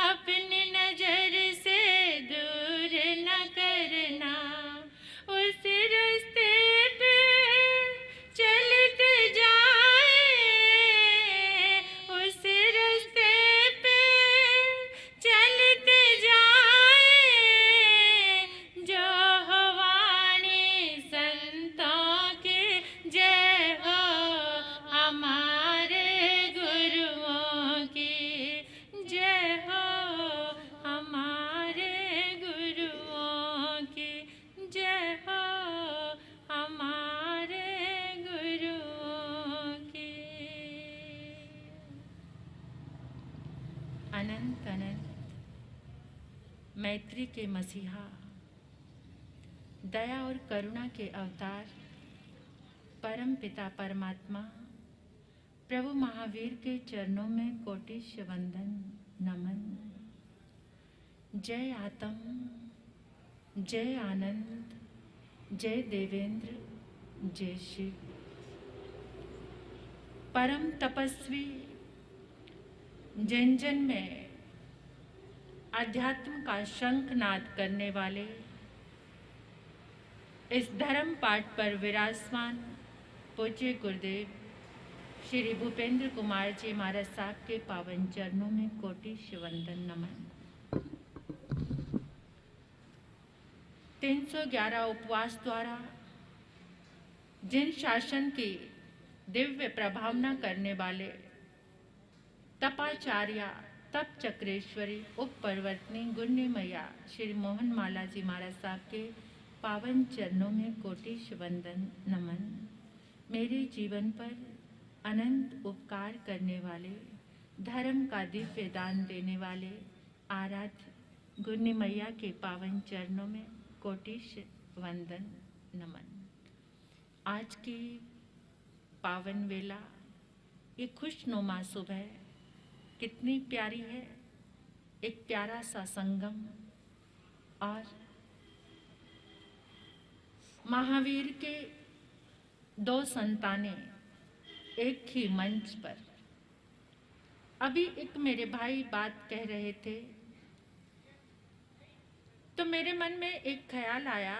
अपनी नजर से दूर न करना। उस रास्ते पे चलते जाए, उस रास्ते पे चलते जाए, जो हो वाणी संतों की, जय हो हमारे गुरुओं की, जय हो हमारे गुरुओं की, जय हो हमारे गुरुओं की। अनंत अनंत मैत्री के मसीहा, दया और करुणा के अवतार, परम पिता परमात्मा प्रभु महावीर के चरणों में कोटिश वंदन नमन। जय आत्म, जय आनंद, जय देवेंद्र, जय शिव। परम तपस्वी जन जन में अध्यात्म का शंखनाद करने वाले इस धर्म पाठ पर विराजमान पूज्य गुरुदेव श्री भूपेंद्र कुमार जी महाराज साहब के पावन चरणों में कोटिश वंदन नमन। 311 उपवास द्वारा जिन शासन की दिव्य प्रभावना करने वाले तपाचार्या तप चक्रेश्वरी उप परवर्तनी गुण्य मैया श्री मोहन माला जी महाराज साहब के पावन चरणों में कोटिश वंदन नमन। मेरे जीवन पर अनंत उपकार करने वाले, धर्म का दिव्य दान देने वाले आराध्य गुण्य मैया के पावन चरणों में कोटिश वंदन नमन। आज की पावन वेला, ये खुशनुमा सुबह कितनी प्यारी है। एक प्यारा सा संगम और महावीर के दो संतानें एक ही मंच पर। अभी एक मेरे भाई बात कह रहे थे तो मेरे मन में एक ख्याल आया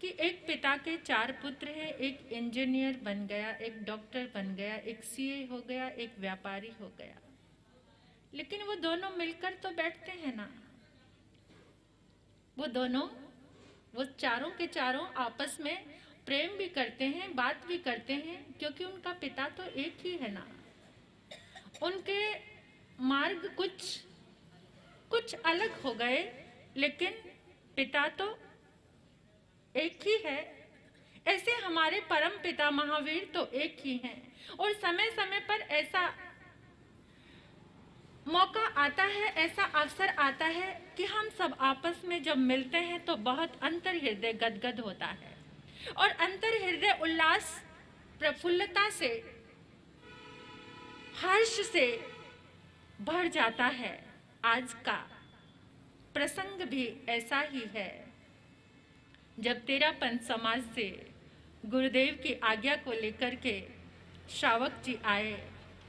कि एक पिता के 4 पुत्र हैं, एक इंजीनियर बन गया, एक डॉक्टर बन गया, एक सीए हो गया, एक व्यापारी हो गया, लेकिन वो दोनों मिलकर तो बैठते हैं ना। वो चारों के चारों आपस में प्रेम भी करते हैं, बात भी करते हैं, क्योंकि उनका पिता तो एक ही है ना। उनके मार्ग कुछ अलग हो गए, लेकिन पिता तो एक ही है। ऐसे हमारे परम पिता महावीर तो एक ही हैं, और समय समय पर ऐसा मौका आता है, ऐसा अवसर आता है कि हम सब आपस में जब मिलते हैं तो बहुत अंतर हृदय गदगद होता है, और अंतर हृदय उल्लास, प्रफुल्लता से, हर्ष से भर जाता है। आज का प्रसंग भी ऐसा ही है। जब तेरापंथ समाज से गुरुदेव की आज्ञा को लेकर के श्रावक जी आए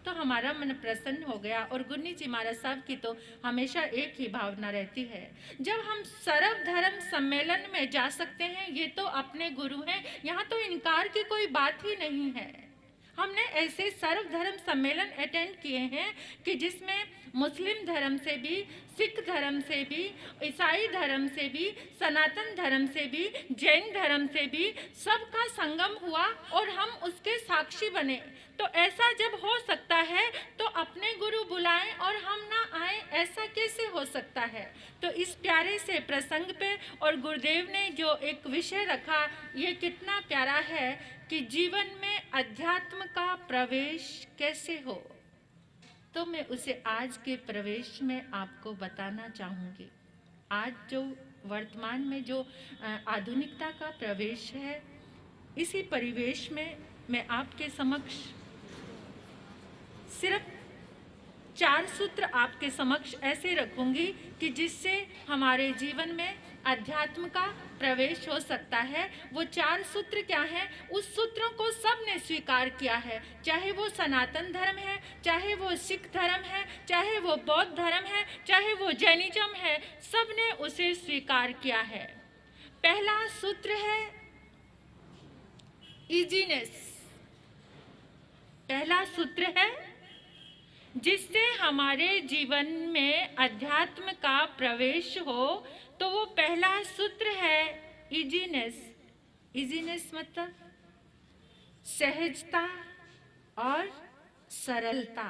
तो हमारा मन प्रसन्न हो गया, और गुन्नी जी महाराज साहब की तो हमेशा एक ही भावना रहती है। जब हम सर्व धर्म सम्मेलन में जा सकते हैं, ये तो अपने गुरु हैं, यहाँ तो इनकार की कोई बात ही नहीं है। हमने ऐसे सर्व धर्म सम्मेलन अटेंड किए हैं कि जिसमें मुस्लिम धर्म से भी, सिख धर्म से भी, ईसाई धर्म से भी, सनातन धर्म से भी, जैन धर्म से भी सबका संगम हुआ और हम उसके साक्षी बने। तो ऐसा जब हो सकता है तो अपने गुरु बुलाएं और हम ना आए, ऐसा कैसे हो सकता है। तो इस प्यारे से प्रसंग पे और गुरुदेव ने जो एक विषय रखा, ये कितना प्यारा है कि जीवन में अध्यात्म का प्रवेश कैसे हो। तो मैं उसे आज के प्रवेश में आपको बताना चाहूँगी। आज जो वर्तमान में जो आधुनिकता का प्रवेश है, इसी परिवेश में मैं आपके समक्ष सिर्फ 4 सूत्र आपके समक्ष ऐसे रखूंगी कि जिससे हमारे जीवन में अध्यात्म का प्रवेश हो सकता है। वो 4 सूत्र क्या हैं? उस सूत्रों को सबने स्वीकार किया है, चाहे वो सनातन धर्म है, चाहे वो सिख धर्म है, चाहे वो बौद्ध धर्म है, चाहे वो जैनिज्म है, सबने उसे स्वीकार किया है। पहला सूत्र है इजीनेस। पहला सूत्र है जिससे हमारे जीवन में अध्यात्म का प्रवेश हो, तो वो पहला सूत्र है इजीनेस। इजीनेस मतलब सहजता और सरलता।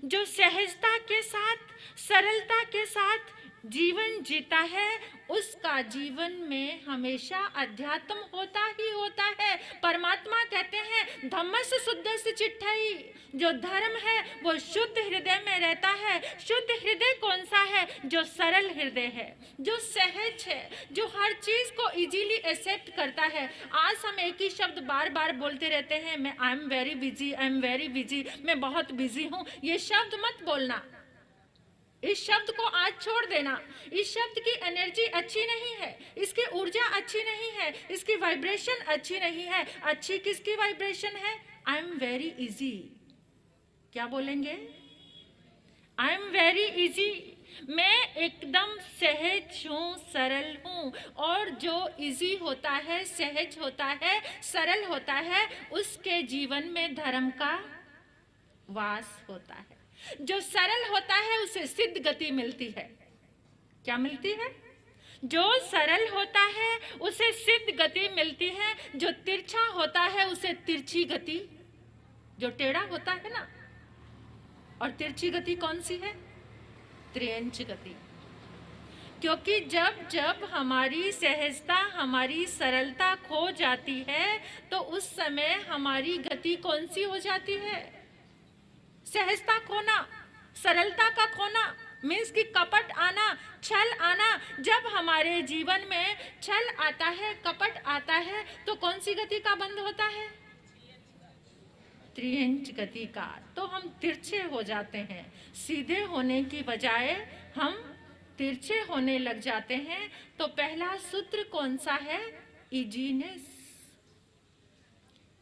जो सहजता के साथ, सरलता के साथ जीवन जीता है, उसका जीवन में हमेशा अध्यात्म होता ही होता है। परमात्मा कहते हैं धम्मस शुद्धस्य चिट्ठई, जो धर्म है वो शुद्ध हृदय में रहता है। शुद्ध हृदय कौन सा है? जो सरल हृदय है, जो सहज है, जो हर चीज को इजीली एक्सेप्ट करता है। आज हम एक ही शब्द बार बार बोलते रहते हैं, मैं I am very busy, I am very busy, मैं बहुत बिजी हूँ। ये शब्द मत बोलना, इस शब्द को आज छोड़ देना। इस शब्द की एनर्जी अच्छी नहीं है, इसकी ऊर्जा अच्छी नहीं है, इसकी वाइब्रेशन अच्छी नहीं है। अच्छी किसकी वाइब्रेशन है? I am very easy. क्या बोलेंगे? आई एम वेरी इजी, मैं एकदम सहज हूँ, सरल हूँ। और जो इजी होता है, सहज होता है, सरल होता है, उसके जीवन में धर्म का वास होता है। जो सरल होता है उसे सिद्ध गति मिलती है। क्या मिलती है? जो सरल होता है उसे सिद्ध गति मिलती है। जो तिरछा होता है उसे तिरछी गति, जो टेढ़ा होता है ना, और तिरछी गति कौन सी है? त्रियंच गति। क्योंकि जब जब हमारी सहजता, हमारी सरलता खो जाती है, तो उस समय हमारी गति कौन सी हो जाती है? सहजता खोना, सरलता का खोना, मीन्स की कपट आना, छल आना। जब हमारे जीवन में छल आता है, कपट आता है, तो कौन सी गति का बंद होता है? त्रियंच गति का। तो हम तिरछे हो जाते हैं, सीधे होने की बजाय हम तिरछे होने लग जाते हैं। तो पहला सूत्र कौन सा है? इजीनेस।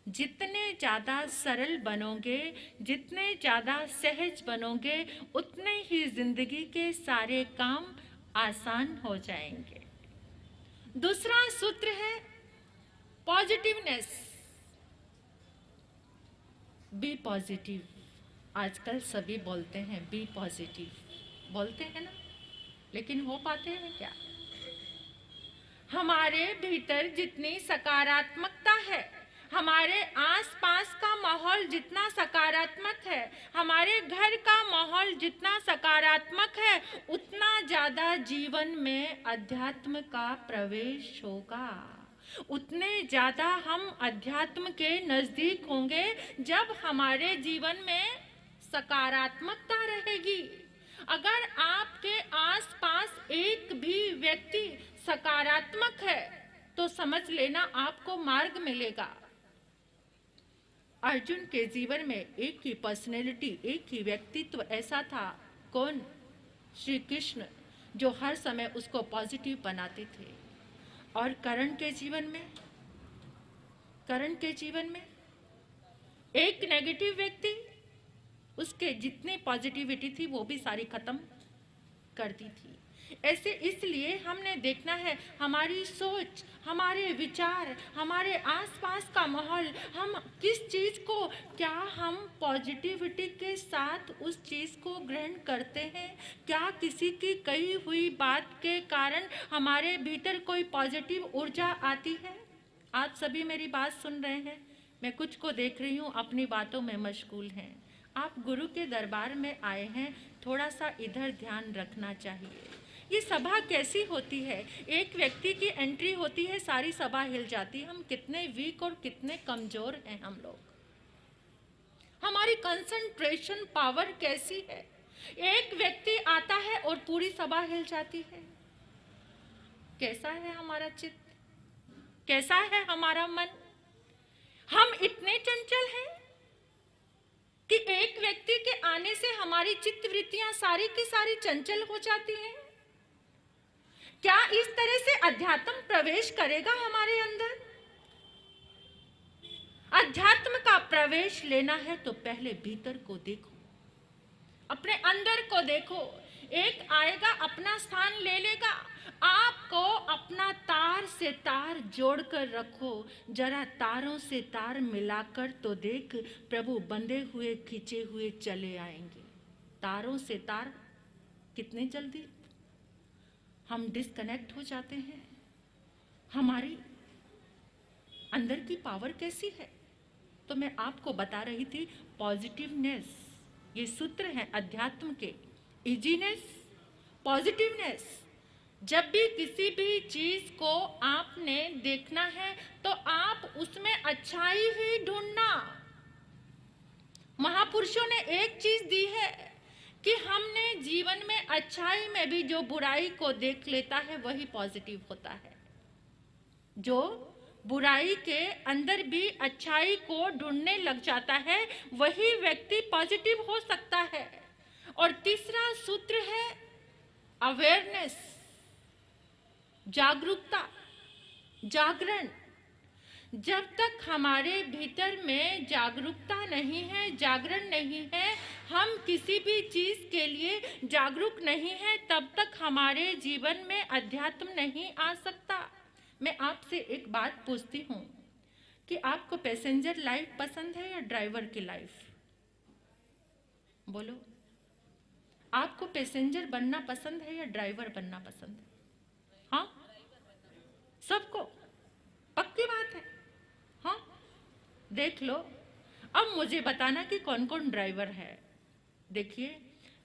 जितने ज़्यादा सरल बनोगे, जितने ज़्यादा सहज बनोगे, उतने ही जिंदगी के सारे काम आसान हो जाएंगे। दूसरा सूत्र है पॉजिटिवनेस। B positive. आजकल सभी बोलते हैं बी पॉजिटिव, बोलते हैं ना, लेकिन हो पाते हैं क्या? हमारे भीतर जितनी सकारात्मकता है, हमारे आसपास का माहौल जितना सकारात्मक है, हमारे घर का माहौल जितना सकारात्मक है, उतना ज़्यादा जीवन में अध्यात्म का प्रवेश होगा। उतने ज़्यादा हम अध्यात्म के नज़दीक होंगे जब हमारे जीवन में सकारात्मकता रहेगी। अगर आपके आसपास एक भी व्यक्ति सकारात्मक है, तो समझ लेना आपको मार्ग मिलेगा। अर्जुन के जीवन में एक ही पर्सनैलिटी, एक ही व्यक्तित्व ऐसा था। कौन? श्री कृष्ण, जो हर समय उसको पॉजिटिव बनाते थे। और कर्ण के जीवन में एक नेगेटिव व्यक्ति, उसके जितनी पॉजिटिविटी थी वो भी सारी खत्म कर दी थी। ऐसे इसलिए हमने देखना है हमारी सोच, हमारे विचार, हमारे आसपास का माहौल, हम किस चीज़ को, क्या हम पॉजिटिविटी के साथ उस चीज़ को ग्रहण करते हैं? क्या किसी की कही हुई बात के कारण हमारे भीतर कोई पॉजिटिव ऊर्जा आती है? आप सभी मेरी बात सुन रहे हैं, मैं कुछ को देख रही हूँ अपनी बातों में मशगूल हैं। आप गुरु के दरबार में आए हैं, थोड़ा सा इधर ध्यान रखना चाहिए। ये सभा कैसी होती है? एक व्यक्ति की एंट्री होती है, सारी सभा हिल जाती है। हम कितने वीक और कितने कमज़ोर हैं हम लोग। हमारी कंसंट्रेशन पावर कैसी है। एक व्यक्ति आता है और पूरी सभा हिल जाती है। कैसा है हमारा चित्त, कैसा है हमारा मन। हम इतने चंचल हैं कि एक व्यक्ति के आने से हमारी चित्त वृत्तियां सारी की सारी चंचल हो जाती हैं। क्या इस तरह से अध्यात्म प्रवेश करेगा हमारे अंदर? अध्यात्म का प्रवेश लेना है तो पहले भीतर को देखो, अपने अंदर को देखो। एक आएगा अपना स्थान ले लेगा। आपको अपना तार से तार जोड़कर रखो, जरा तारों से तार मिलाकर तो देख, प्रभु बंधे हुए खींचे हुए चले आएंगे। तारों से तार कितने जल्दी हम डिस्कनेक्ट हो जाते हैं। हमारी अंदर की पावर कैसी है। तो मैं आपको बता रही थी पॉजिटिवनेस, ये सूत्र है अध्यात्म के। Easiness, positiveness. जब भी किसी भी चीज को आपने देखना है तो आप उसमें अच्छाई ही ढूंढना। महापुरुषों ने एक चीज दी है कि हमने जीवन में अच्छाई में भी जो बुराई को देख लेता है वही पॉजिटिव होता है। जो बुराई के अंदर भी अच्छाई को ढूंढने लग जाता है वही व्यक्ति पॉजिटिव हो सकता है। और तीसरा सूत्र है अवेयरनेस, जागरूकता, जागरण। जब तक हमारे भीतर में जागरूकता नहीं है, जागरण नहीं है, हम किसी भी चीज के लिए जागरूक नहीं है, तब तक हमारे जीवन में अध्यात्म नहीं आ सकता। मैं आपसे एक बात पूछती हूँ कि आपको पैसेंजर लाइफ पसंद है या ड्राइवर की लाइफ? बोलो, आपको पैसेंजर बनना पसंद है या ड्राइवर बनना पसंद है? हाँ, सबको पक्की बात है। हाँ, देख लो। अब मुझे बताना कि कौन कौन ड्राइवर है। देखिए,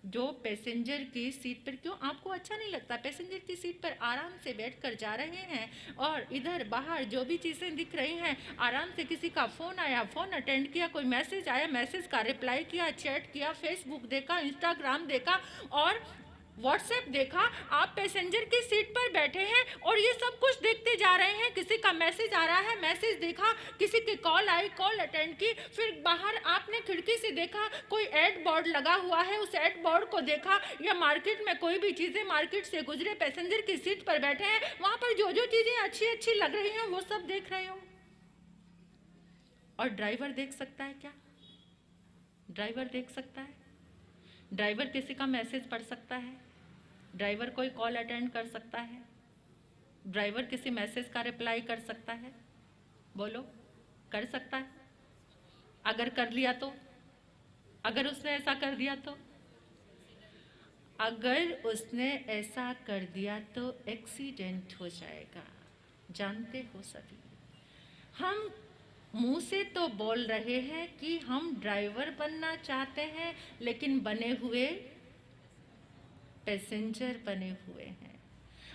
जो पैसेंजर की सीट पर, क्यों आपको अच्छा नहीं लगता? पैसेंजर की सीट पर आराम से बैठकर जा रहे हैं और इधर बाहर जो भी चीज़ें दिख रही हैं, आराम से किसी का फ़ोन आया, फ़ोन अटेंड किया, कोई मैसेज आया, मैसेज का रिप्लाई किया, चैट किया, फेसबुक देखा, इंस्टाग्राम देखा और व्हाट्सएप देखा। आप पैसेंजर की सीट पर बैठे हैं और ये सब कुछ देखते जा रहे हैं। किसी का मैसेज आ रहा है, मैसेज देखा, किसी की कॉल आई, कॉल अटेंड की, फिर बाहर आपने खिड़की से देखा कोई एड बोर्ड लगा हुआ है, उस एड बोर्ड को देखा, या मार्केट में कोई भी चीज़ें मार्केट से गुजरे, पैसेंजर की सीट पर बैठे हैं, वहाँ पर जो जो चीज़ें अच्छी अच्छी लग रही हैं वो सब देख रहे हो। और ड्राइवर देख सकता है क्या? ड्राइवर देख सकता है? ड्राइवर किसी का मैसेज पढ़ सकता है? ड्राइवर कोई कॉल अटेंड कर सकता है? ड्राइवर किसी मैसेज का रिप्लाई कर सकता है? बोलो, कर सकता है? अगर कर लिया तो, अगर उसने ऐसा कर दिया तो, अगर उसने ऐसा कर दिया तो एक्सीडेंट हो जाएगा। जानते हो सभी, हम मुंह से तो बोल रहे हैं कि हम ड्राइवर बनना चाहते हैं, लेकिन बने हुए पैसेंजर बने हुए हैं।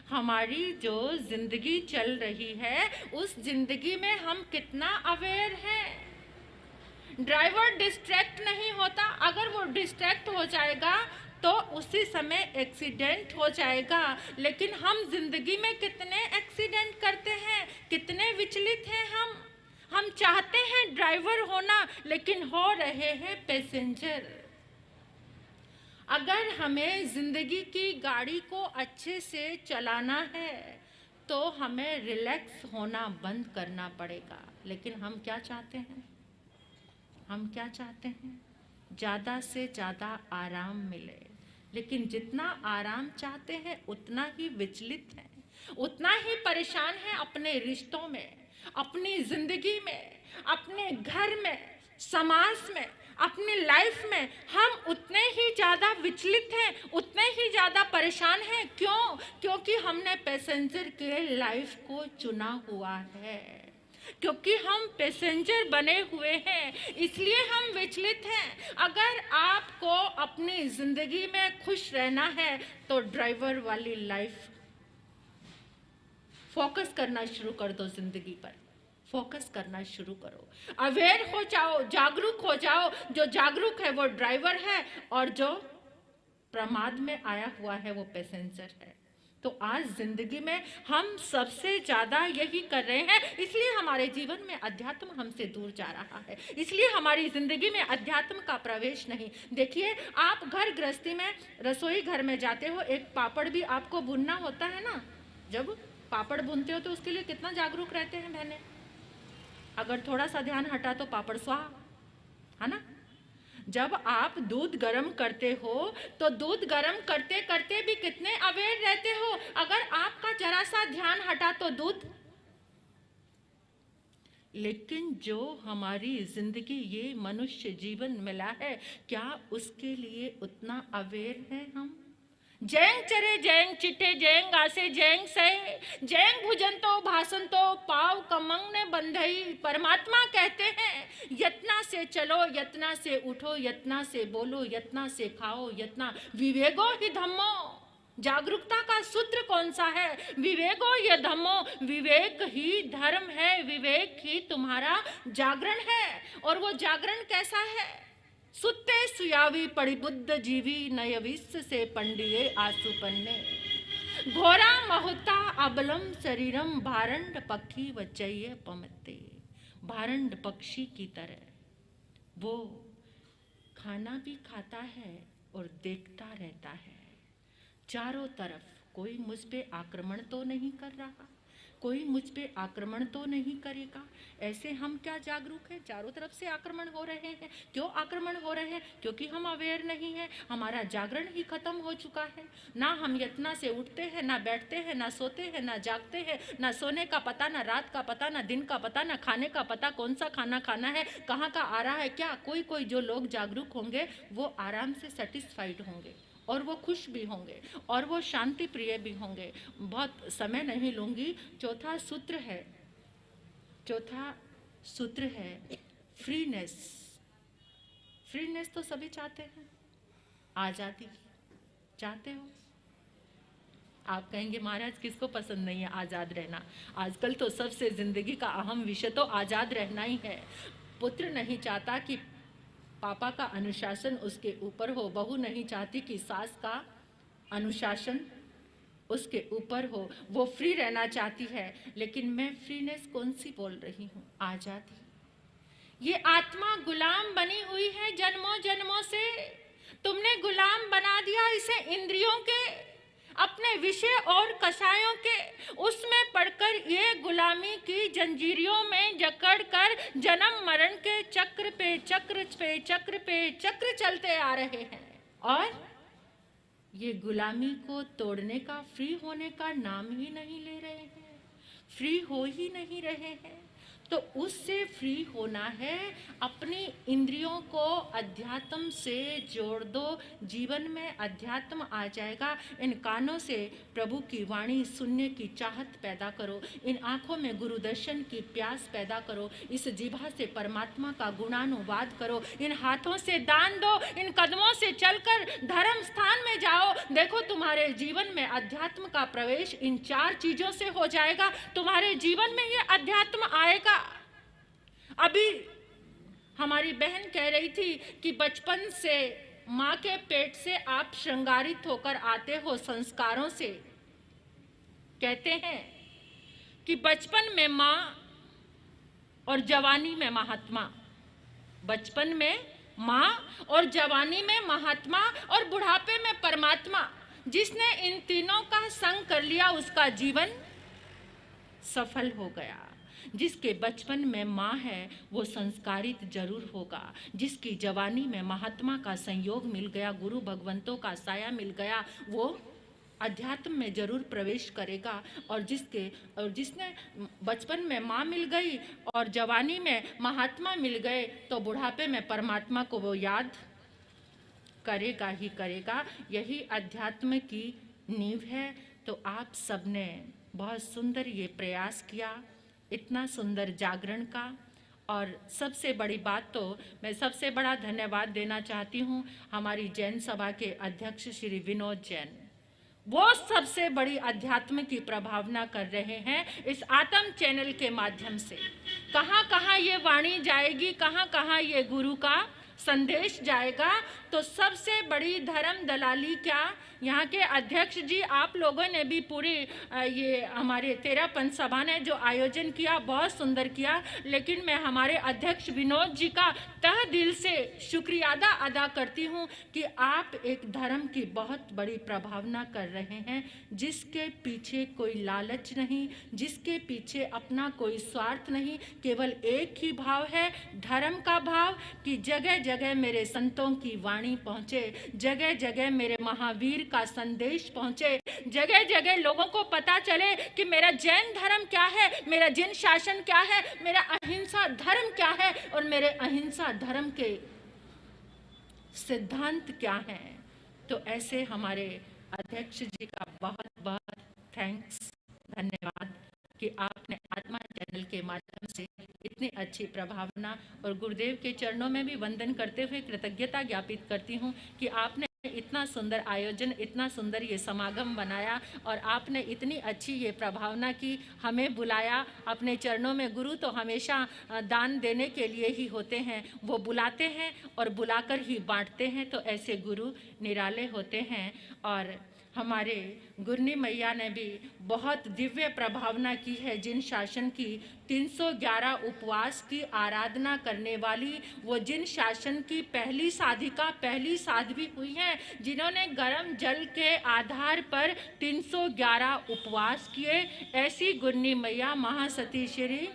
हमारी जो जिंदगी चल रही है उस जिंदगी में हम कितना अवेयर हैं। ड्राइवर डिस्ट्रैक्ट नहीं होता। अगर वो डिस्ट्रैक्ट हो जाएगा तो उसी समय एक्सीडेंट हो जाएगा। लेकिन हम जिंदगी में कितने एक्सीडेंट करते हैं, कितने विचलित हैं हम चाहते हैं ड्राइवर होना, लेकिन हो रहे हैं पैसेंजर। अगर हमें जिंदगी की गाड़ी को अच्छे से चलाना है तो हमें रिलैक्स होना बंद करना पड़ेगा। लेकिन हम क्या चाहते हैं? हम क्या चाहते हैं? ज़्यादा से ज़्यादा आराम मिले। लेकिन जितना आराम चाहते हैं उतना ही विचलित हैं, उतना ही परेशान हैं अपने रिश्तों में, अपनी जिंदगी में, अपने घर में, समाज में, अपनी लाइफ में। हम उतने ही ज़्यादा विचलित हैं, उतने ही ज़्यादा परेशान हैं। क्यों? क्योंकि हमने पैसेंजर के लाइफ को चुना हुआ है, क्योंकि हम पैसेंजर बने हुए हैं, इसलिए हम विचलित हैं। अगर आपको अपनी ज़िंदगी में खुश रहना है तो ड्राइवर वाली लाइफ फोकस करना शुरू कर दो। ज़िंदगी पर फोकस करना शुरू करो, अवेयर हो जाओ, जागरूक हो जाओ। जो जागरूक है वो ड्राइवर है और जो प्रमाद में आया हुआ है वो पैसेंजर है। तो आज जिंदगी में हम सबसे ज्यादा यही कर रहे हैं, इसलिए हमारे जीवन में अध्यात्म हमसे दूर जा रहा है, इसलिए हमारी जिंदगी में अध्यात्म का प्रवेश नहीं। देखिए, आप घर गृहस्थी में रसोई घर में जाते हो, एक पापड़ भी आपको भूनना होता है ना। जब पापड़ भूनते हो तो उसके लिए कितना जागरूक रहते हैं बहनें। अगर थोड़ा सा ध्यान हटा तो पापड़ स्वाहा, है ना। जब आप दूध गर्म करते हो तो दूध गर्म करते करते भी कितने अवेयर रहते हो, अगर आपका जरा सा ध्यान हटा तो दूध। लेकिन जो हमारी जिंदगी ये मनुष्य जीवन मिला है, क्या उसके लिए उतना अवेयर है हम? जैंग चरे जैंग चिट्टे जैंग आसे जैंग सहे जैंग भुजंतो भासंतो पाव कमंग ने बंधई। परमात्मा कहते हैं यत्ना से चलो, यत्ना से उठो, यत्ना से बोलो, यत्ना से खाओ, यत्ना विवेको ही धम्मो। जागरूकता का सूत्र कौन सा है? विवेको ये धम्मो, विवेक ही धर्म है, विवेक ही तुम्हारा जागरण है। और वो जागरण कैसा है? सुत्ते सुयावी पड़ी बुद्ध जीवी नय विश्व से पंडिये आसु पन्ने घोरा महुता अबलम शरीरम भारंड पक्षी वचय पमते। भारंड पक्षी की तरह वो खाना भी खाता है और देखता रहता है चारों तरफ। कोई मुझ पे आक्रमण तो नहीं कर रहा, कोई मुझ पे आक्रमण तो नहीं करेगा। ऐसे हम क्या जागरूक हैं? चारों तरफ से आक्रमण हो रहे हैं। क्यों आक्रमण हो रहे हैं? क्योंकि हम अवेयर नहीं हैं, हमारा जागरण ही खत्म हो चुका है। ना हम यत्ना से उठते हैं, ना बैठते हैं, ना सोते हैं, ना जागते हैं, ना सोने का पता, ना रात का पता, ना दिन का पता, ना खाने का पता, कौन सा खाना खाना है, कहाँ का आ रहा है क्या। कोई जो लोग जागरूक होंगे वो आराम से सेटिस्फाइड होंगे और वो खुश भी होंगे और वो शांति प्रिय भी होंगे। बहुत समय नहीं लूँगी। चौथा सूत्र है फ्रीनेस। फ्रीनेस तो सभी चाहते हैं, आज़ादी चाहते हो। आप कहेंगे महाराज किसको पसंद नहीं है आज़ाद रहना। आजकल तो सबसे ज़िंदगी का अहम विषय तो आज़ाद रहना ही है। पुत्र नहीं चाहता कि पापा का अनुशासन उसके ऊपर हो, बहू नहीं चाहती कि सास का अनुशासन उसके ऊपर हो, वो फ्री रहना चाहती है। लेकिन मैं फ्रीनेस कौन सी बोल रही हूँ? आज़ादी। ये आत्मा गुलाम बनी हुई है जन्मों जन्मों से। तुमने गुलाम बना दिया इसे इंद्रियों के, अपने विषय और कषायों के। उसमें पड़कर ये गुलामी की जंजीरों में जकड़ कर जन्म मरण के चक्र पे चक्र पे चक्र पे चक्र चलते आ रहे हैं और ये गुलामी को तोड़ने का, फ्री होने का नाम ही नहीं ले रहे हैं, फ्री हो ही नहीं रहे हैं। तो उससे फ्री होना है, अपनी इंद्रियों को अध्यात्म से जोड़ दो, जीवन में अध्यात्म आ जाएगा। इन कानों से प्रभु की वाणी सुनने की चाहत पैदा करो, इन आँखों में गुरु दर्शन की प्यास पैदा करो, इस जिह्वा से परमात्मा का गुणानुवाद करो, इन हाथों से दान दो, इन कदमों से चलकर धर्म स्थान में जाओ। देखो तुम्हारे जीवन में अध्यात्म का प्रवेश इन 4 चीज़ों से हो जाएगा। तुम्हारे जीवन में ये अध्यात्म आएगा। अभी हमारी बहन कह रही थी कि बचपन से माँ के पेट से आप श्रृंगारित होकर आते हो संस्कारों से। कहते हैं कि बचपन में माँ और जवानी में महात्मा, बचपन में माँ और जवानी में महात्मा और बुढ़ापे में परमात्मा। जिसने इन तीनों का संग कर लिया उसका जीवन सफल हो गया। जिसके बचपन में माँ है वो संस्कारित जरूर होगा, जिसकी जवानी में महात्मा का संयोग मिल गया, गुरु भगवंतों का साया मिल गया, वो अध्यात्म में जरूर प्रवेश करेगा। और जिसने बचपन में माँ मिल गई और जवानी में महात्मा मिल गए तो बुढ़ापे में परमात्मा को वो याद करेगा ही करेगा। यही अध्यात्म की नींव है। तो आप सबने बहुत सुंदर ये प्रयास किया, इतना सुंदर जागरण का। और सबसे बड़ी बात तो मैं सबसे बड़ा धन्यवाद देना चाहती हूँ हमारी जैन सभा के अध्यक्ष श्री विनोद जैन। वो सबसे बड़ी अध्यात्म की प्रभावना कर रहे हैं इस आत्म चैनल के माध्यम से। कहाँ कहाँ ये वाणी जाएगी, कहाँ कहाँ ये गुरु का संदेश जाएगा। तो सबसे बड़ी धर्म दलाली क्या, यहाँ के अध्यक्ष जी आप लोगों ने भी पूरी ये हमारे 13 पंथ सभा ने जो आयोजन किया बहुत सुंदर किया, लेकिन मैं हमारे अध्यक्ष विनोद जी का तह दिल से शुक्रिया अदा करती हूँ कि आप एक धर्म की बहुत बड़ी प्रभावना कर रहे हैं, जिसके पीछे कोई लालच नहीं, जिसके पीछे अपना कोई स्वार्थ नहीं, केवल एक ही भाव है, धर्म का भाव, कि जगह जगह मेरे संतों की वाणी पहुँचे, जगह जगह मेरे महावीर का संदेश पहुँचे, जगह जगह लोगों को पता चले कि मेरा जैन धर्म क्या है, मेरा जिन शासन क्या है, मेरा अहिंसा धर्म क्या है और मेरे अहिंसा धर्म के सिद्धांत क्या हैं। तो ऐसे हमारे अध्यक्ष जी का बहुत बहुत थैंक्स, धन्यवाद कि आपने आत्मा चैनल के माध्यम से इतनी अच्छी प्रभावना, और गुरुदेव के चरणों में भी वंदन करते हुए कृतज्ञता ज्ञापित करती हूँ कि आपने इतना सुंदर आयोजन, इतना सुंदर ये समागम बनाया और आपने इतनी अच्छी ये प्रभावना की, हमें बुलाया अपने चरणों में। गुरु तो हमेशा दान देने के लिए ही होते हैं, वो बुलाते हैं और बुलाकर ही बांटते हैं, तो ऐसे गुरु निराले होते हैं। और हमारे गुरनी मैया ने भी बहुत दिव्य प्रभावना की है, जिन शासन की 311 उपवास की आराधना करने वाली वो जिन शासन की पहली साधिका, पहली साध्वी हुई हैं, जिन्होंने गर्म जल के आधार पर 311 उपवास किए, ऐसी गुरनी मैया महासती श्री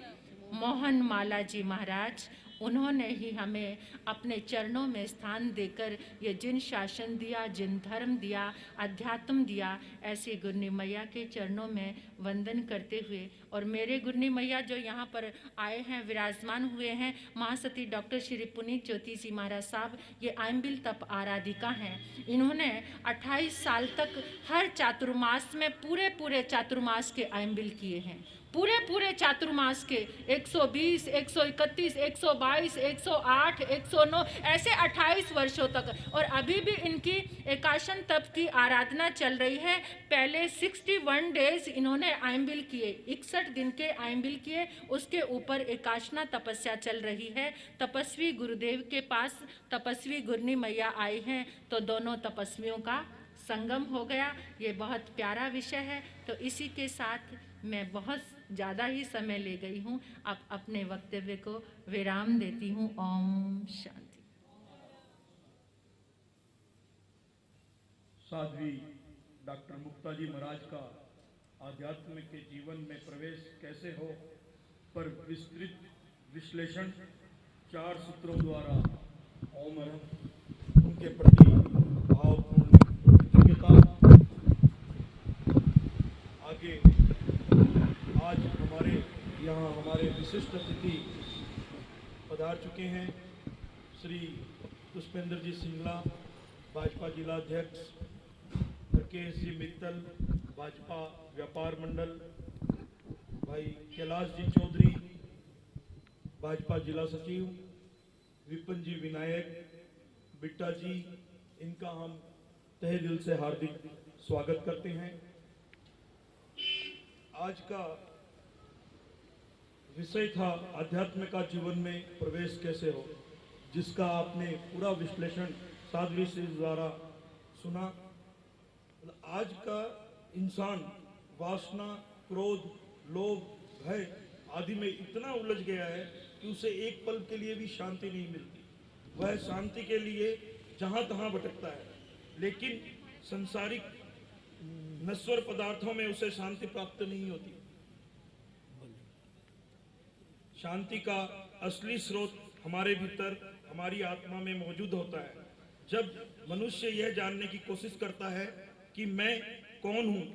मोहन माला जी महाराज, उन्होंने ही हमें अपने चरणों में स्थान देकर ये जिन शासन दिया, जिन धर्म दिया, अध्यात्म दिया, ऐसी गुरनी मैया के चरणों में वंदन करते हुए, और मेरे गुरनी मैया जो यहाँ पर आए हैं, विराजमान हुए हैं, महासती डॉक्टर श्री पुनीत ज्योति जी महाराज साहब, ये आइम्बिल तप आराधिका हैं। इन्होंने 28 साल तक हर चातुर्मास में पूरे चातुर्मास के आइम्बिल किए हैं, पूरे चातुर्मास के 120, 131, 122, 108, 109, ऐसे 28 वर्षों तक। और अभी भी इनकी एकाशन तप की आराधना चल रही है। पहले 61 डेज इन्होंने आइम्बिल किए, 61 दिन के आइम्बिल किए, उसके ऊपर एकाशना तपस्या चल रही है। तपस्वी गुरुदेव के पास तपस्वी गुरनी मैया आई हैं, तो दोनों तपस्वियों का संगम हो गया। ये बहुत प्यारा विषय है। तो इसी के साथ मैं बहुत ज़्यादा ही समय ले गई हूँ, अब अपने वक्तव्य को विराम देती हूँ। ओम शांति। साध्वी डॉक्टर मुक्ता जी महाराज का आध्यात्म के जीवन में प्रवेश कैसे हो पर विस्तृत विश्लेषण 4 सूत्रों द्वारा ओम उनके प्रति भावपूर्ण कृतज्ञता। आगे आज हमारे विशिष्ट अतिथि पधार चुके हैं, श्री पुष्पेंद्र जी सिंगला, भाजपा जिला अध्यक्ष, राकेश जी मित्तल, भाजपा व्यापार मंडल, भाई कैलाश जी चौधरी, भाजपा जिला सचिव, विपिन जी विनायक, बिट्टा जी, इनका हम तहे दिल से हार्दिक स्वागत करते हैं। आज का विषय था आध्यात्म का जीवन में प्रवेश कैसे हो, जिसका आपने पूरा विश्लेषण साध्वी श्री द्वारा सुना। आज का इंसान वासना, क्रोध, लोभ, भय आदि में इतना उलझ गया है कि उसे एक पल के लिए भी शांति नहीं मिलती। वह शांति के लिए जहां तहां भटकता है, लेकिन संसारिक नश्वर पदार्थों में उसे शांति प्राप्त नहीं होती। शांति का असली स्रोत हमारे भीतर, हमारी आत्मा में मौजूद होता है। जब मनुष्य यह जानने की कोशिश करता है कि मैं कौन हूँ,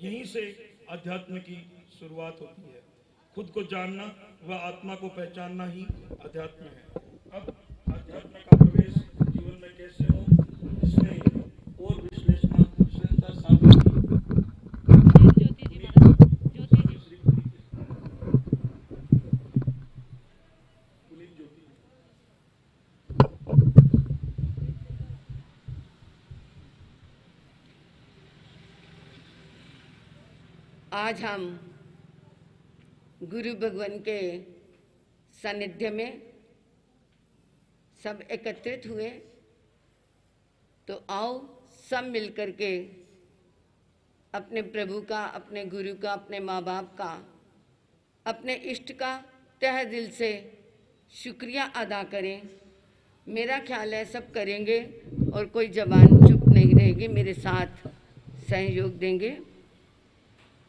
यहीं से अध्यात्म की शुरुआत होती है। खुद को जानना व आत्मा को पहचानना ही अध्यात्म है। अब अध्यात्म का प्रवेश जीवन में कैसे हो, इसमें और विश्लेषणता साबित आज हम गुरु भगवान के सानिध्य में सब एकत्रित हुए, तो आओ सब मिलकर के अपने प्रभु का, अपने गुरु का, अपने माँ बाप का, अपने इष्ट का तहे दिल से शुक्रिया अदा करें। मेरा ख्याल है सब करेंगे और कोई जबान चुप नहीं रहेगी, मेरे साथ सहयोग देंगे।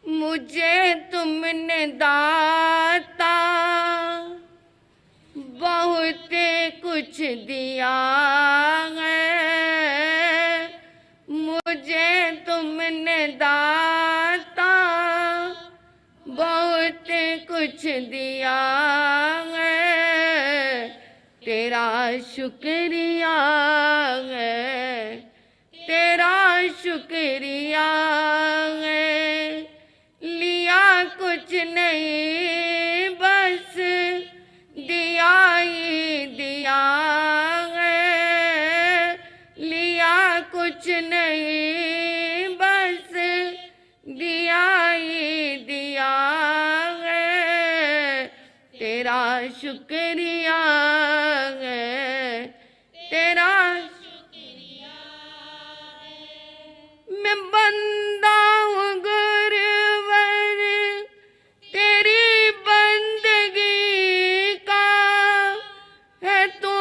मुझे तुमने दाता बहुत कुछ दिया है, मुझे तुमने दाता बहुत कुछ दिया है, तेरा शुक्रिया है, तेरा शुक्रिया है। लिया कुछ नहीं बस दिया ही दिया है, लिया कुछ नहीं बस दिया ही दिया है, तेरा शुक्रिया है, तेरा शुक्रिया है। मैं बंदा हूँ गुरुवर तेरी बंदगी का, है तू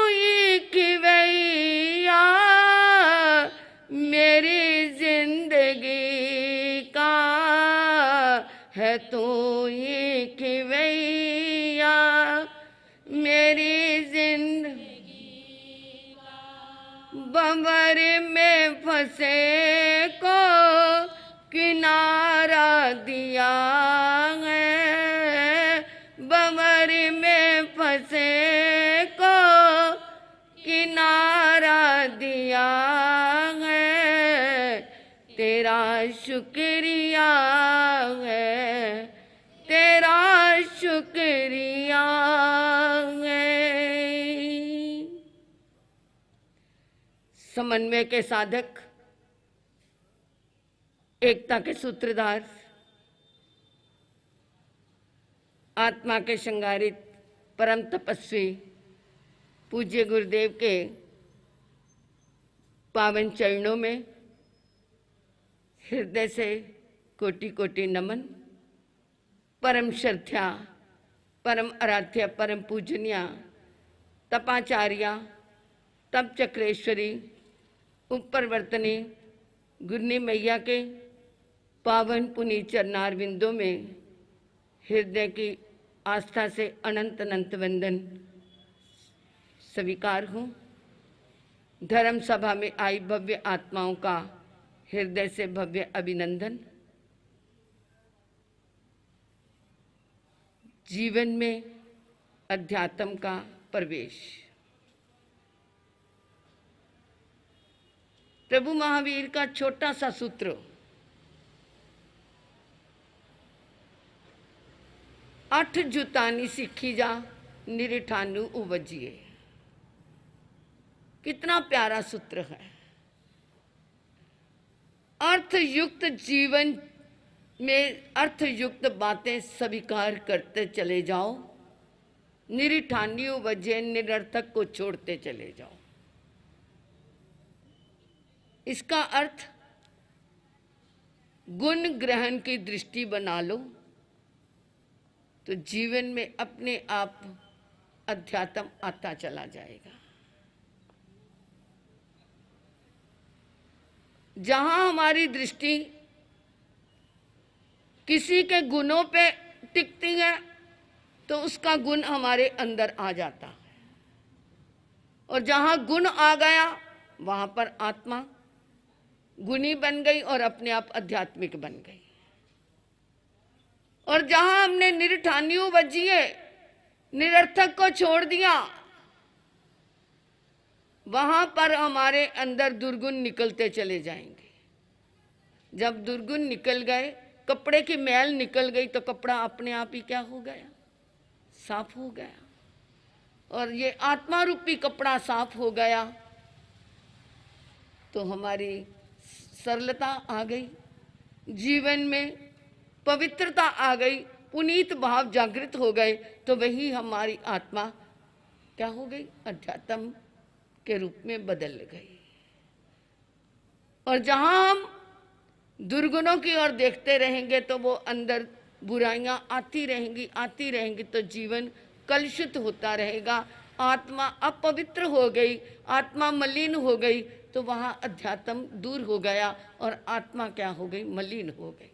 ही खिवैया मेरी जिंदगी का, है तू ही खिवैया मेरी जिंदगी का। बंबर में फंसे को किनारा दिया है, बंबर में फंसे को किनारा दिया है, तेरा शुक्रिया है, तेरा शुक्रिया है। समन्वय के साधक, एकता के सूत्रधार, आत्मा के श्रृंगारित परम तपस्वी पूज्य गुरुदेव के पावन चरणों में हृदय से कोटि कोटि नमन। परम श्रद्धा, परम आराध्य, परम पूजनीय तपाचार्या, तप चक्रेश्वरी, उपप्रवर्तनी गुरनी मैया के पावन पुनीत चरणारविंदों में हृदय की आस्था से अनंत अनंत वंदन स्वीकार हूँ। धर्म सभा में आई भव्य आत्माओं का हृदय से भव्य अभिनंदन। जीवन में अध्यात्म का प्रवेश। प्रभु महावीर का छोटा सा सूत्र, अठ जुतानी सीखी जा निरिठानु उवजिए। कितना प्यारा सूत्र है। अर्थयुक्त जीवन में अर्थयुक्त बातें स्वीकार करते चले जाओ, निरिठानी उवजे, निरर्थक को छोड़ते चले जाओ। इसका अर्थ गुण ग्रहण की दृष्टि बना लो तो जीवन में अपने आप अध्यात्म आता चला जाएगा। जहां हमारी दृष्टि किसी के गुणों पे टिकती है तो उसका गुण हमारे अंदर आ जाता है, और जहां गुण आ गया वहां पर आत्मा गुणी बन गई और अपने आप आध्यात्मिक बन गई। और जहां हमने निरठानियों बजिए, निरर्थक को छोड़ दिया, वहां पर हमारे अंदर दुर्गुण निकलते चले जाएंगे। जब दुर्गुण निकल गए, कपड़े की मैल निकल गई, तो कपड़ा अपने आप ही क्या हो गया? साफ हो गया। और ये आत्मा रूपी कपड़ा साफ हो गया तो हमारी सरलता आ गई। जीवन में पवित्रता आ गई, पुनीत भाव जागृत हो गए, तो वही हमारी आत्मा क्या हो गई, अध्यात्म के रूप में बदल गई। और जहां हम दुर्गुणों की ओर देखते रहेंगे तो वो अंदर बुराइयां आती रहेंगी, तो जीवन कलुषित होता रहेगा। आत्मा अपवित्र हो गई, आत्मा मलिन हो गई, तो वहां अध्यात्म दूर हो गया और आत्मा क्या हो गई, मलिन हो गई।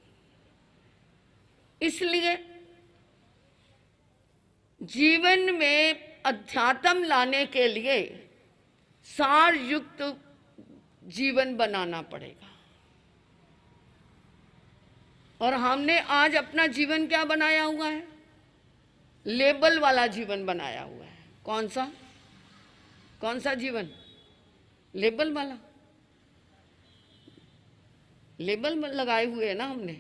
इसलिए जीवन में अध्यात्म लाने के लिए सार युक्त जीवन बनाना पड़ेगा। और हमने आज अपना जीवन क्या बनाया हुआ है, लेबल वाला जीवन बनाया हुआ है। कौन सा जीवन, लेबल वाला। लेबल लगाए हुए है ना हमने,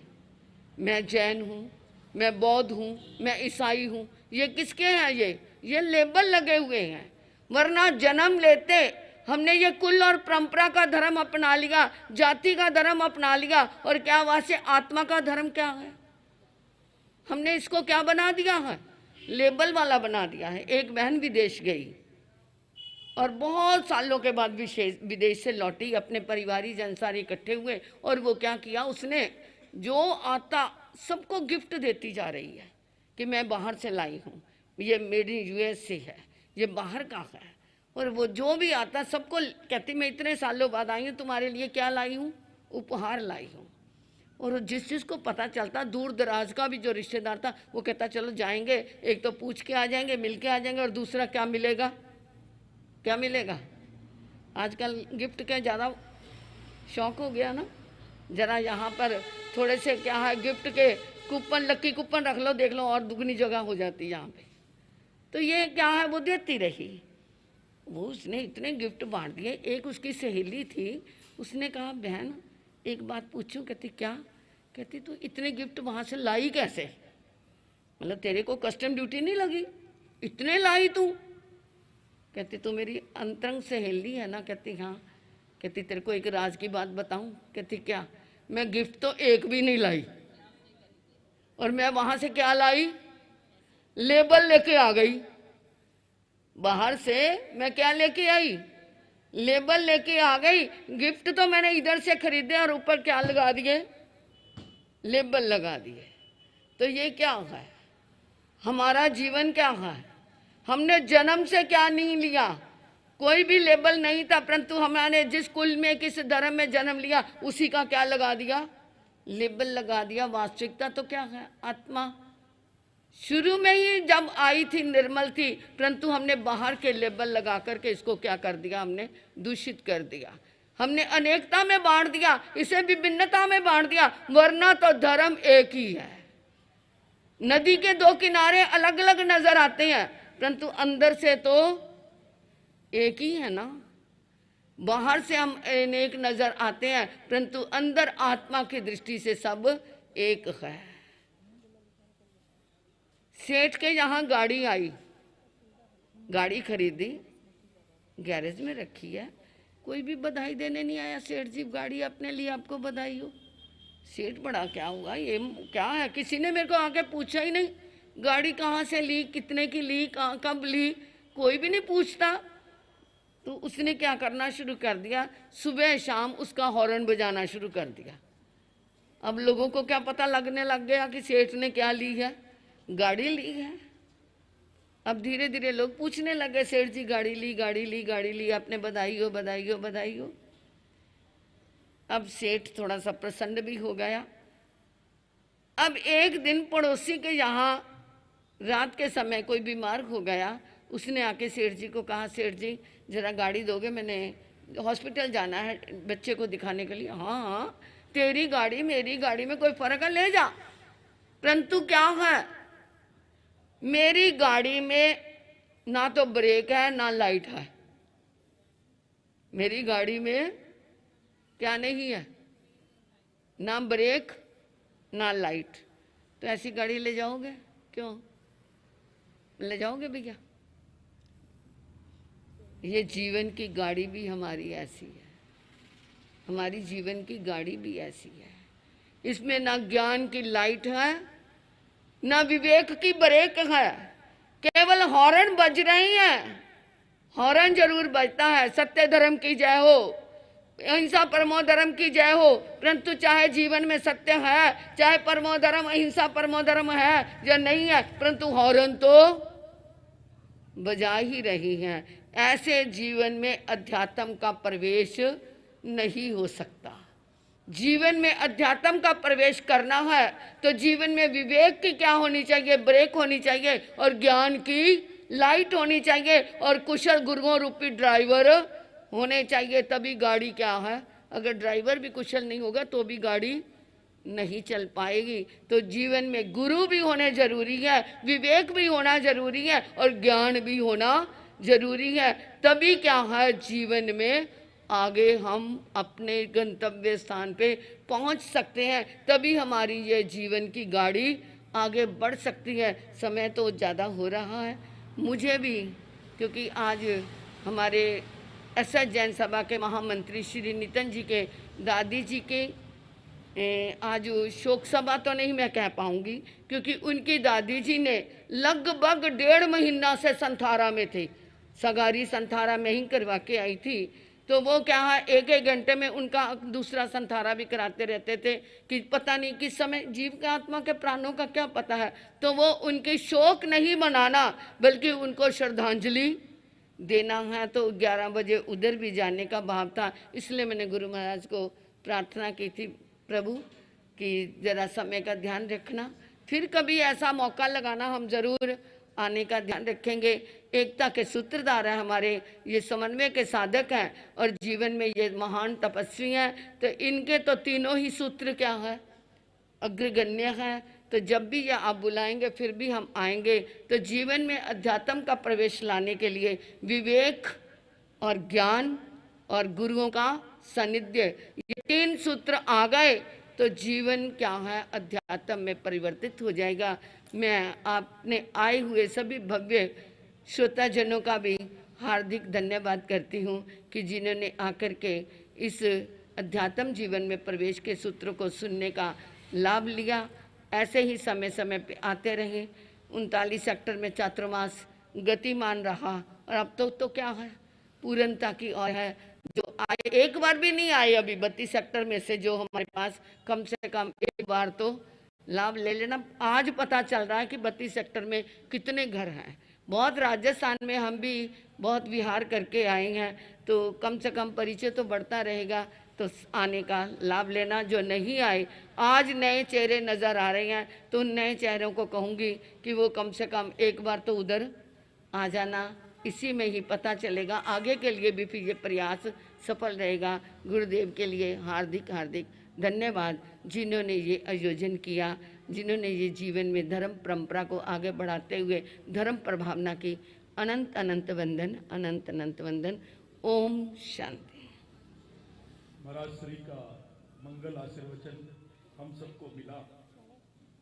मैं जैन हूं, मैं बौद्ध हूं, मैं ईसाई हूं। ये किसके हैं, ये लेबल लगे हुए हैं। वरना जन्म लेते हमने ये कुल और परंपरा का धर्म अपना लिया, जाति का धर्म अपना लिया, और क्या वहां से आत्मा का धर्म क्या है, हमने इसको क्या बना दिया है, लेबल वाला बना दिया है। एक बहन विदेश गई और बहुत सालों के बाद विदेश से लौटी, अपने परिवारी जन सारे इकट्ठे हुए, और वो क्या किया, उसने जो आता सबको गिफ्ट देती जा रही है कि मैं बाहर से लाई हूँ, ये मेड इन यूएस से है, ये बाहर का है। और वो जो भी आता सबको कहती मैं इतने सालों बाद आई हूँ, तुम्हारे लिए क्या लाई हूँ, उपहार लाई हूँ। और जिस को पता चलता, दूर दराज का भी जो रिश्तेदार था, वो कहता चलो जाएंगे, एक तो पूछ के आ जाएंगे, मिल के आ जाएंगे, और दूसरा क्या मिलेगा, क्या मिलेगा। आजकल गिफ्ट का ज़्यादा शौक हो गया ना, ज़रा यहाँ पर थोड़े से क्या है, गिफ्ट के कूपन, लक्की कूपन रख लो, देख लो, और दुगनी जगह हो जाती यहाँ पे। तो ये क्या है, वो देती रही, वो उसने इतने गिफ्ट बांट दिए। एक उसकी सहेली थी, उसने कहा बहन एक बात पूछूं, कहती क्या, कहती तू इतने गिफ्ट वहाँ से लाई कैसे, मतलब तेरे को कस्टम ड्यूटी नहीं लगी, इतने लाई तू। कहती तू मेरी अंतरंग सहेली है ना, कहती हाँ। कहती तेरे को एक राज की बात बताऊं, कहती क्या, मैं गिफ्ट तो एक भी नहीं लाई, और मैं वहां से क्या लाई, लेबल लेके आ गई। बाहर से मैं क्या लेके आई, लेबल लेके आ गई। गिफ्ट तो मैंने इधर से खरीदे और ऊपर क्या लगा दिए, लेबल लगा दिए। तो ये क्या है, हमारा जीवन क्या है, हमने जन्म से क्या नहीं लिया, कोई भी लेबल नहीं था, परंतु हमने जिस कुल में किस धर्म में जन्म लिया उसी का क्या लगा दिया, लेबल लगा दिया। वास्तविकता तो क्या है, आत्मा शुरू में ही जब आई थी निर्मल थी, परंतु हमने बाहर के लेबल लगा करके इसको क्या कर दिया, हमने दूषित कर दिया, हमने अनेकता में बांट दिया, इसे विभिन्नता में बांट दिया। वरना तो धर्म एक ही है। नदी के दो किनारे अलग अलग नजर आते हैं, परंतु अंदर से तो एक ही है ना। बाहर से हम अनेक नजर आते हैं, परंतु अंदर आत्मा की दृष्टि से सब एक है। सेठ के यहाँ गाड़ी आई, गाड़ी खरीदी, गैरेज में रखी है, कोई भी बधाई देने नहीं आया। सेठ जी गाड़ी अपने लिए, आपको बधाई हो। सेठ बड़ा क्या हुआ, ये क्या है, किसी ने मेरे को आके पूछा ही नहीं, गाड़ी कहाँ से ली, कितने की ली, कहाँ कब ली, कोई भी नहीं पूछता। तो उसने क्या करना शुरू कर दिया, सुबह शाम उसका हॉर्न बजाना शुरू कर दिया। अब लोगों को क्या पता लगने लग गया कि सेठ ने क्या ली है, गाड़ी ली है। अब धीरे धीरे लोग पूछने लगे, सेठ जी गाड़ी ली, गाड़ी ली, गाड़ी ली, आपने बधाई हो, बधाई हो, बधाई हो। अब सेठ थोड़ा सा प्रसन्न भी हो गया। अब एक दिन पड़ोसी के यहाँ रात के समय कोई बीमार हो गया, उसने आके सेठ जी को कहा, सेठ जी जरा गाड़ी दोगे, मैंने हॉस्पिटल जाना है बच्चे को दिखाने के लिए। हाँ हाँ, तेरी गाड़ी मेरी गाड़ी में कोई फर्क है, ले जा। परंतु क्या है, मेरी गाड़ी में ना तो ब्रेक है ना लाइट है, मेरी गाड़ी में क्या नहीं है, ना ब्रेक ना लाइट। तो ऐसी गाड़ी ले जाओगे, क्यों ले जाओगे भैया। ये जीवन की गाड़ी भी हमारी ऐसी है, हमारी जीवन की गाड़ी भी ऐसी है। इसमें ना ज्ञान की लाइट है, ना विवेक की ब्रेक है, केवल हॉर्न बज रही है। हॉर्न जरूर बजता है, सत्य धर्म की जय हो, अहिंसा परमो धर्म की जय हो, परंतु चाहे जीवन में सत्य है, चाहे परमो धर्म अहिंसा परमो धर्म है या नहीं है, परंतु हॉर्न तो बजा ही रही हैं। ऐसे जीवन में अध्यात्म का प्रवेश नहीं हो सकता। जीवन में अध्यात्म का प्रवेश करना है तो जीवन में विवेक की क्या होनी चाहिए, ब्रेक होनी चाहिए, और ज्ञान की लाइट होनी चाहिए, और कुशल गुरुओं रूपी ड्राइवर होने चाहिए। तभी गाड़ी क्या है, अगर ड्राइवर भी कुशल नहीं होगा तो भी गाड़ी नहीं चल पाएगी। तो जीवन में गुरु भी होने जरूरी है, विवेक भी होना जरूरी है, और ज्ञान भी होना जरूरी है। तभी क्या है, जीवन में आगे हम अपने गंतव्य स्थान पे पहुंच सकते हैं। तभी हमारी ये जीवन की गाड़ी आगे बढ़ सकती है। समय तो ज़्यादा हो रहा है, मुझे भी, क्योंकि आज हमारे एसएस जैन सभा के महामंत्री श्री नितिन जी के दादी जी के आज शोक सभा तो नहीं मैं कह पाऊंगी, क्योंकि उनकी दादी जी ने लगभग 1.5 महीना से संथारा में थे, सगारी संथारा में ही करवा के आई थी। तो वो क्या है, 1-1 घंटे में उनका दूसरा संथारा भी कराते रहते थे कि पता नहीं किस समय जीव का आत्मा के प्राणों का क्या पता है। तो वो उनकी शोक नहीं मनाना बल्कि उनको श्रद्धांजलि देना है। तो 11 बजे उधर भी जाने का भाव था, इसलिए मैंने गुरु महाराज को प्रार्थना की थी, प्रभु कि ज़रा समय का ध्यान रखना, फिर कभी ऐसा मौका लगाना, हम ज़रूर आने का ध्यान रखेंगे। एकता के सूत्रधार हैं हमारे, ये समन्वय के साधक हैं और जीवन में ये महान तपस्वी हैं। तो इनके तो तीनों ही सूत्र क्या है, अग्रगण्य हैं। तो जब भी ये आप बुलाएंगे फिर भी हम आएंगे। तो जीवन में अध्यात्म का प्रवेश लाने के लिए विवेक और ज्ञान और गुरुओं का सानिध्य, ये 3 सूत्र आ गए तो जीवन क्या है, अध्यात्म में परिवर्तित हो जाएगा। मैं आपने आए हुए सभी भव्य श्रोताजनों का भी हार्दिक धन्यवाद करती हूँ कि जिन्होंने आकर के इस अध्यात्म जीवन में प्रवेश के सूत्रों को सुनने का लाभ लिया। ऐसे ही समय समय पे आते रहे। 39 सेक्टर में चातुर्मास गतिमान रहा और अब तो क्या है, पूर्णता की ओर है। जो आए, एक बार भी नहीं आए अभी 32 सेक्टर में से, जो हमारे पास कम से कम एक बार तो लाभ ले लेना। आज पता चल रहा है कि 32 सेक्टर में कितने घर हैं। बहुत राजस्थान में हम भी बहुत विहार करके आए हैं, तो कम से कम परिचय तो बढ़ता रहेगा। तो आने का लाभ लेना। जो नहीं आए, आज नए चेहरे नज़र आ रहे हैं, तो उन नए चेहरों को कहूँगी कि वो कम से कम एक बार तो उधर आ जाना। इसी में ही पता चलेगा, आगे के लिए भी फिर ये प्रयास सफल रहेगा। गुरुदेव के लिए हार्दिक हार्दिक धन्यवाद, जिन्होंने ये आयोजन किया, जिन्होंने ये जीवन में धर्म परंपरा को आगे बढ़ाते हुए धर्म प्रभावना की। अनंत अनंत वंदन, अनंत अनंत वंदन। ओम शांति। महाराज श्री का मंगल आशीर्वचन हम सबको मिला।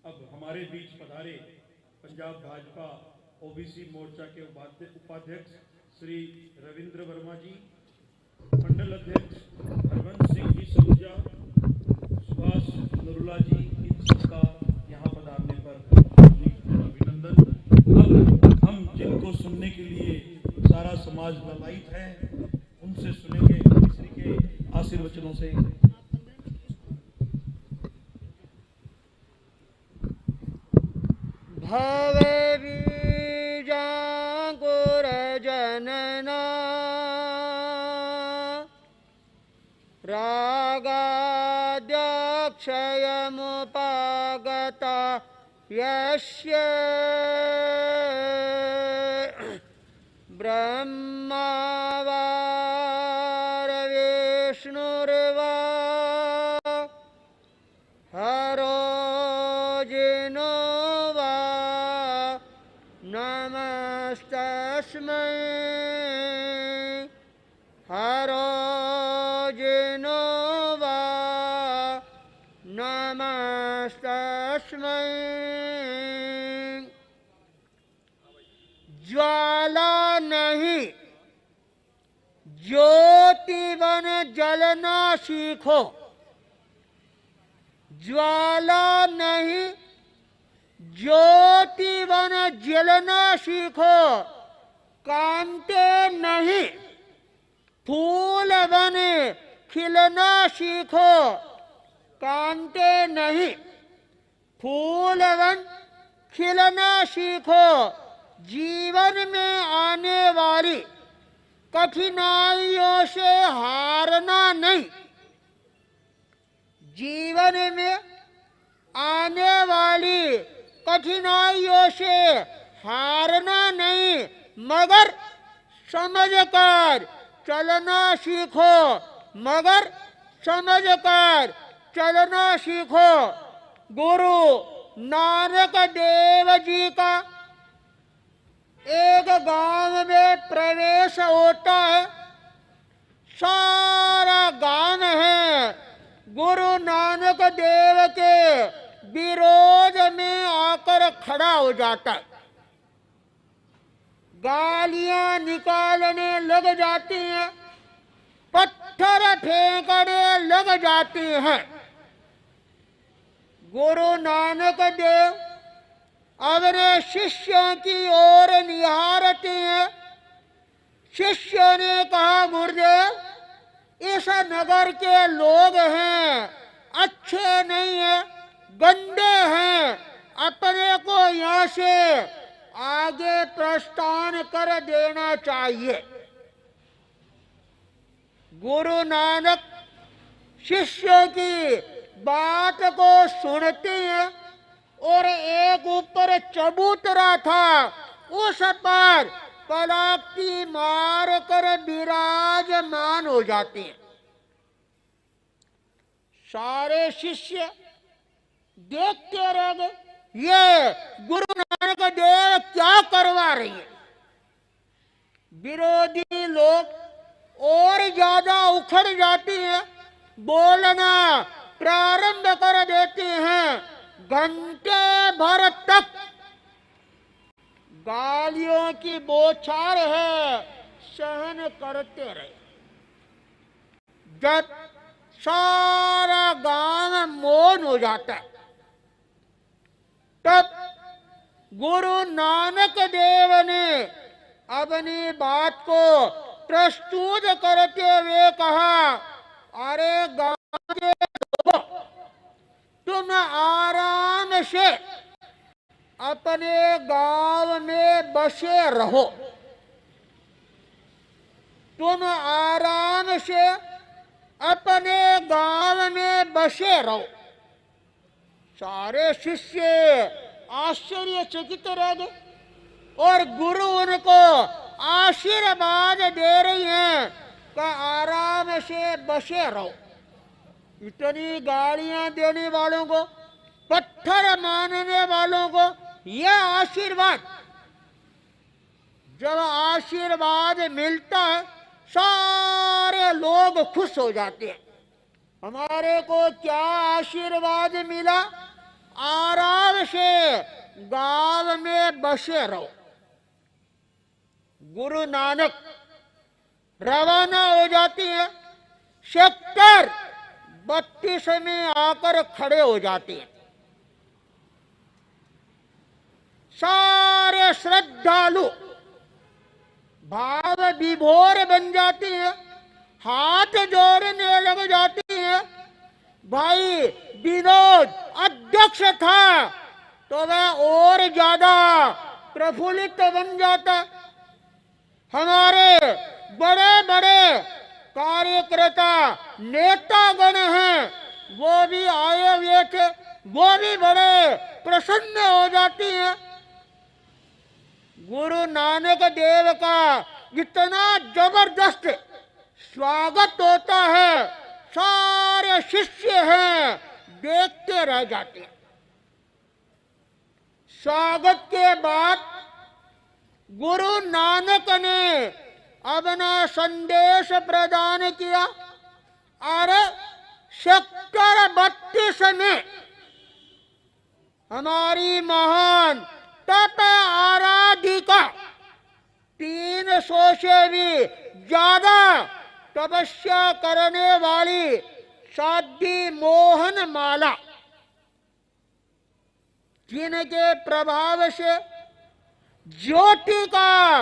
अब हमारे बीच पधारे पंजाब भाजपा ओबीसी मोर्चा के उपाध्यक्ष श्री रविंद्र वर्मा जी, मंडल अध्यक्ष हरवंश सिंह जी सलूजा, सुभाष नरुला जी, इन सबका यहाँ पधारने पर अभिनंदन। अब हम जिनको सुनने के लिए सारा समाज ललायित है, उनसे सुनेंगे श्री के आशीर्वचनों से। भवे बीजांकुर जनना रागाद्यक्षयमुपागता यस्य ब्रह्मावार विष्णुर्वा हरो जिनो वा नमस्तस्मै हरो जिनो वा नमस्तस्मै। ज्वाला नहीं, ज्योति बन जलना सीखो। ज्वाला नहीं, ज्योति बन जलना सीखो। कांटे नहीं, फूल बन खिलना सीखो। कांटे नहीं, फूल बन खिलना सीखो। जीवन में आने वाली कठिनाइयों से हारना नहीं। जीवन में आने वाली कठिनाइयों से हारना नहीं, मगर समझकर चलना सीखो। मगर समझकर चलना सीखो। गुरु नानक देव जी का एक गांव में प्रवेश होता है। सारा गांव है गुरु नानक देव के विरोध में आकर खड़ा हो जाता है। गालियां निकालने लग जाती हैं, पत्थर फेंकने लग जाती हैं। गुरु नानक देव अपने शिष्यों की ओर निहारते हैं। शिष्यों ने कहा, गुरुदेव, इस नगर के लोग हैं, अच्छे नहीं हैं, गंदे हैं, अपने को यहाँ से आगे प्रस्थान कर देना चाहिए। गुरु नानक शिष्यों की बात को सुनते हैं और एक ऊपर चबूतरा था, उस पर पलाकी मार कर विराजमान हो जाते हैं। सारे शिष्य देखते रह गए, ये गुरु नानक देव क्या करवा रही है। विरोधी लोग और ज्यादा उखड़ जाती हैं, बोलना प्रारंभ कर देते हैं। घंटे भर तक गालियों की बौछार है, सहन करते रहे। जब सारा गांव मौन हो जाता है, तब गुरु नानक देव ने अपनी बात को प्रस्तुत करते हुए कहा, अरे गांव के लोगों, तुम आराम से अपने गांव में बसे रहो। तुम आराम से अपने गांव में बसे रहो। सारे शिष्य आश्चर्यचकित रह गए और गुरु उनको आशीर्वाद दे रही हैं कि आराम से बसे रहो। इतनी गालियां देने वालों को, पत्थर मारने वालों को यह आशीर्वाद, जब आशीर्वाद मिलता है सारे लोग खुश हो जाते हैं। हमारे को क्या आशीर्वाद मिला, आराम से गांव में बसे रहो। गुरु नानक रवाना हो जाती है, सेक्टर 32 में आकर खड़े हो जाते हैं। सारे श्रद्धालु भाव विभोर बन जाती हैं, हाथ जोड़ने लग जाती हैं। भाई विनोद अध्यक्ष था तो वह और ज्यादा प्रफुल्लित बन जाता। हमारे बड़े बड़े कार्यकर्ता नेतागण हैं, वो भी आए हुए थे, वो भी बड़े प्रसन्न हो जाती हैं। गुरु नानक देव का इतना जबरदस्त स्वागत होता है, सारे शिष्य हैं देखते रह जाते हैं। स्वागत के बाद गुरु नानक ने अपना संदेश प्रदान किया। अरे सेक्टर 32 में हमारी महान तप आराधिका 300 से भी ज्यादा तपस्या करने वाली साध्वी मोहन माला जिनके प्रभाव से ज्योति का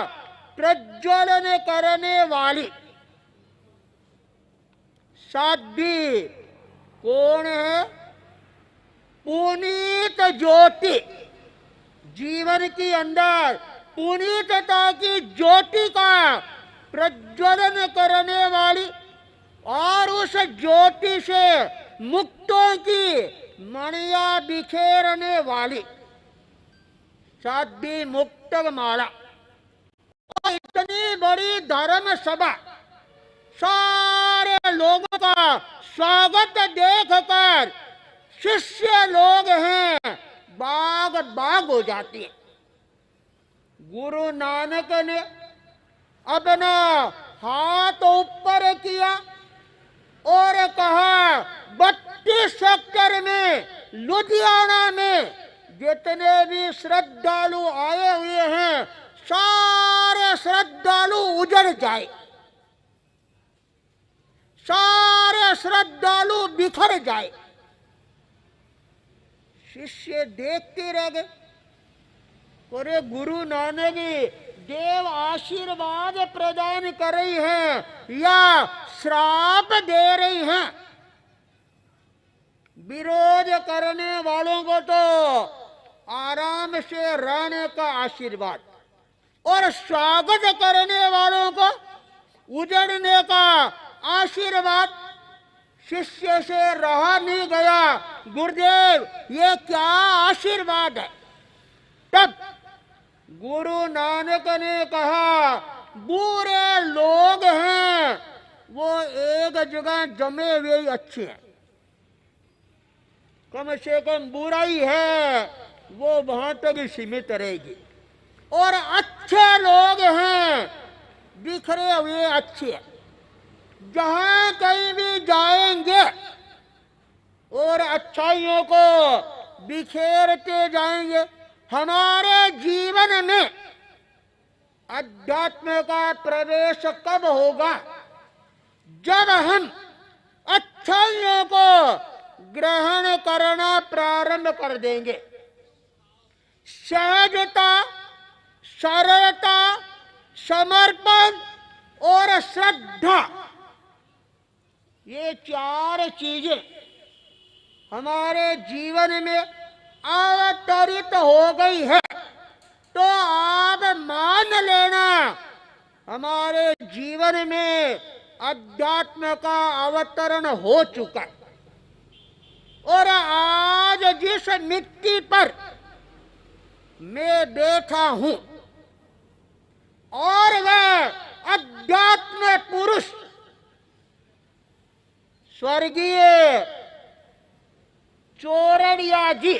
प्रज्वलन करने वाली साध्वी कौन है? पुनीत ज्योति, जीवन के अंदर पुनीतता की ज्योति का प्रज्वलन करने वाली और उस ज्योति से मुक्तों की मणियां बिखेरने वाली साध्वी मुक्तक माला। और इतनी बड़ी धर्म सभा, सारे लोगों का स्वागत देखकर शिष्य लोग हैं बाग बाग हो जाती है। गुरु नानक ने अपना हाथ ऊपर किया और कहा, 32 सेक्टर में लुधियाना में जितने भी श्रद्धालु आए हुए हैं, सारे श्रद्धालु उजड़ जाए, सारे श्रद्धालु बिखर जाए। शिष्य देखते रह गए। अरे गुरु नानक देव आशीर्वाद प्रदान कर रही हैं या श्राप दे रही हैं? विरोध करने वालों को तो आराम से रहने का आशीर्वाद और स्वागत करने वालों को उजड़ने का आशीर्वाद। शिष्य से रहा नहीं गया, गुरुदेव ये क्या आशीर्वाद है? तब गुरु नानक ने कहा, बुरे लोग हैं वो एक जगह जमे हुए ही अच्छे हैं, कम से कम बुराई है वो वहां तक ही सीमित रहेगी, और अच्छे लोग हैं बिखरे हुए अच्छे हैं, जहां कहीं भी जाएंगे और अच्छाइयों को बिखेरते जाएंगे। हमारे जीवन में अध्यात्म का प्रवेश कब होगा? जब हम अच्छाइयों को ग्रहण करना प्रारंभ कर देंगे। सहजता, सरलता, समर्पण और श्रद्धा, ये 4 चीजें हमारे जीवन में अवतरित हो गई है तो आप मान लेना हमारे जीवन में अध्यात्म का अवतरण हो चुका है। और आज जिस मिट्टी पर मैं बैठा हूं और वह अध्यात्म पुरुष स्वर्गीय चौरड़िया जी,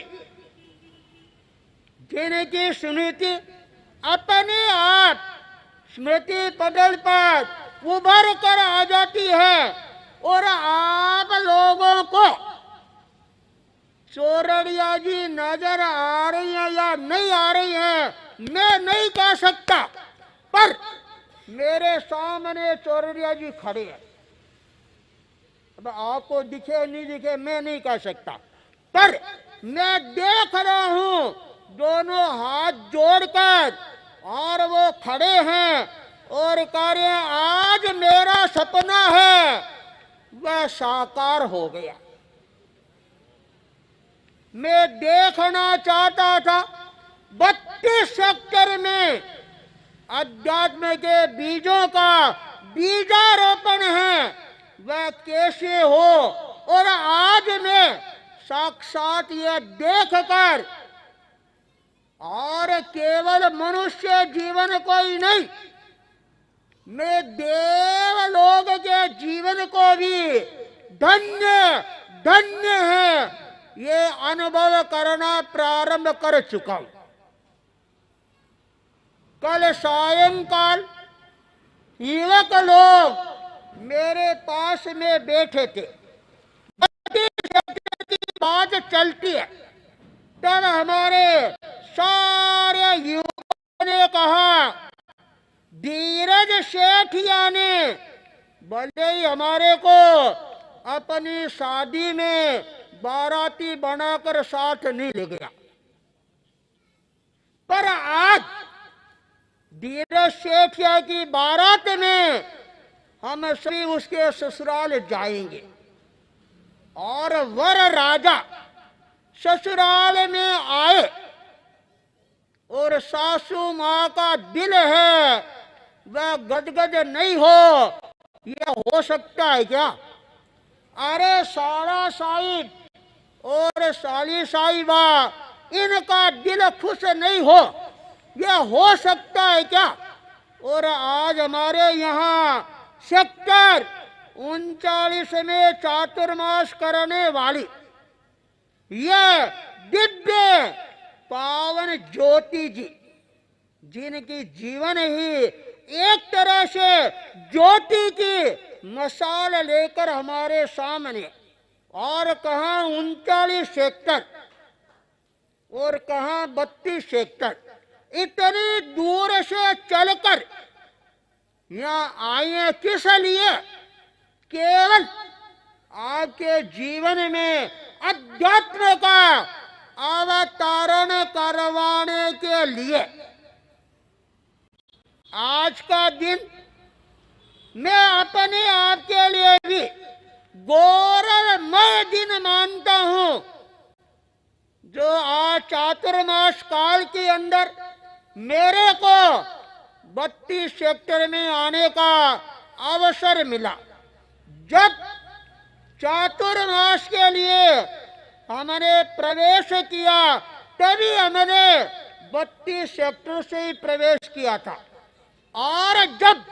जिनकी स्मृति अपने आप स्मृति पटल पर उभर कर आ जाती है और आप लोगों को चौरड़िया जी नजर आ रही है या नहीं आ रही है मैं नहीं कह सकता, पर मेरे सामने चौरड़िया जी खड़े हैं। अब आपको दिखे नहीं दिखे मैं नहीं कह सकता, पर मैं देख रहा हूं दोनों हाथ जोड़कर और वो खड़े हैं और कह रहे हैं आज मेरा सपना है वह साकार हो गया। मैं देखना चाहता था 32 सेक्टर में अध्यात्म के बीजों का बीजारोपण है वह कैसे हो, और आज मैं साक्षात यह देखकर और केवल मनुष्य जीवन को ही नहीं, मैं देवलोक के जीवन को भी धन्य धन्य है ये अनुभव करना प्रारंभ कर चुका हूं। कल सायंकाल युवक लोग मेरे पास में बैठे थे, की बात चलती है, तब हमारे सारे युवकों ने कहा धीरज सेठिया ने भले ही हमारे को अपनी शादी में बाराती बनाकर साथ नहीं ले गया, पर आज धीरज सेठिया की बारात में हम सभी उसके ससुराल जाएंगे और वर राजा ससुराल में आए और सासू माँ का दिल है वह गदगद नहीं हो, यह हो सकता है क्या? अरे साला साहिब और साली साहिबा इनका दिल खुश नहीं हो, यह हो सकता है क्या? और आज हमारे यहाँ सेक्टर 39 में चातुर्मास करने वाली यह दिव्य पावन ज्योति जी, जिनकी जीवन ही एक तरह से ज्योति की मसाल लेकर हमारे सामने, और कहाँ 39 सेक्टर और कहाँ 32 सेक्टर, इतनी दूर से चलकर यहाँ आए हैं किस लिए? केवल आपके जीवन में अध्यात्म का अवतरण करवाने के लिए। आज का दिन मैं अपने आप के लिए भी गौरवमय दिन मानता हूं, जो आज चातुर्मास काल के अंदर मेरे को 32 सेक्टर में आने का अवसर मिला। जब चातुर्मास के लिए हमने प्रवेश किया तभी हमने 32 सेक्टर से ही प्रवेश किया था, और जब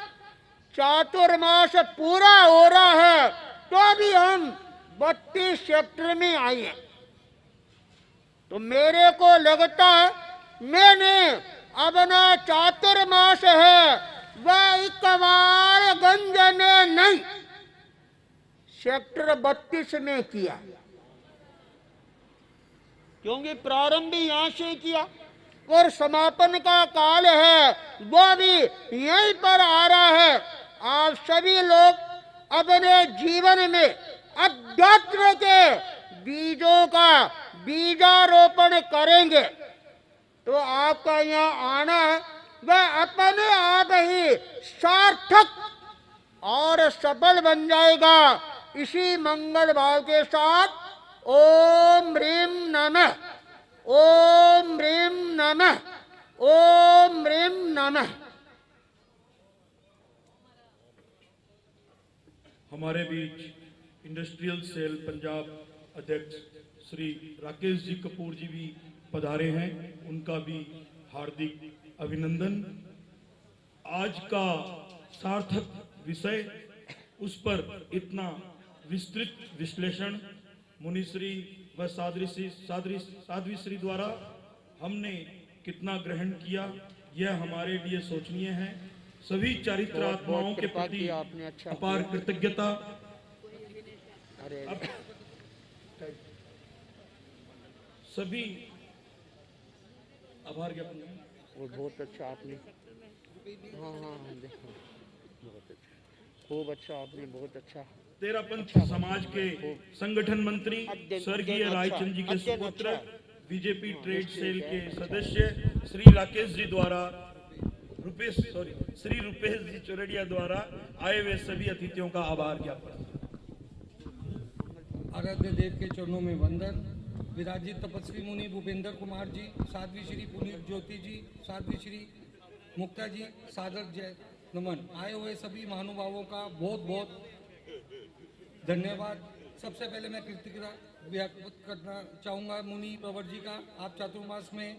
चातुर्मास पूरा हो रहा है तो भी हम 32 सेक्टर में आए। तो मेरे को लगता है मैंने अपना चातुर्मास है वह इकबालगंज में नहीं, सेक्टर 32 में किया, क्योंकि प्रारंभ भी यहाँ से किया और समापन का काल है वो भी यहीं पर आ रहा है। आप सभी लोग अपने जीवन में अध्यात्म के बीजों का बीजारोपण करेंगे तो आपका यहाँ आना है वह अपने आप ही सार्थक और सफल बन जाएगा। इसी मंगल भाव के साथ ओम ह्रीम नमः, ओम ह्रीम नमः, ओम ह्रीम नमः। हमारे बीच इंडस्ट्रियल सेल पंजाब अध्यक्ष श्री राकेश जी कपूर जी भी पधारे हैं, उनका भी हार्दिक अभिनंदन। आज का सार्थक विषय, उस पर इतना विस्तृत विश्लेषण मुनिश्री व साध्वी श्री द्वारा हमने कितना ग्रहण किया, यह हमारे लिए सोचनीय है। सभी चारित्र आत्माओं के प्रति अपार कृतज्ञता। सभी आभार ज्ञापन। वो बहुत अच्छा आपने, हाँ हाँ देखो बहुत अच्छा, खूब अच्छा आपने, बहुत अच्छा। तेरा पंथ समाज के संगठन मंत्री स्वर्गीय रायचंद जी के सुपुत्र बीजेपी ट्रेड सेल के सदस्य श्री राकेश जी द्वारा श्री रुपेश जी चौरड़िया द्वारा आए हुए सभी अतिथियों का आभार ज्ञापन। आराध्य देव के चरणों में वंदन। विराजित तपस्वी मुनि भूपेंद्र कुमार जी, साध्वी श्री पुनीत ज्योति जी, साध्वी श्री मुक्ता जी, सादर जय नमन। आए हुए सभी महानुभावों का बहुत बहुत धन्यवाद। सबसे पहले मैं कृतज्ञता व्यक्त करना चाहूँगा मुनि प्रवर जी का। आप चातुर्मास में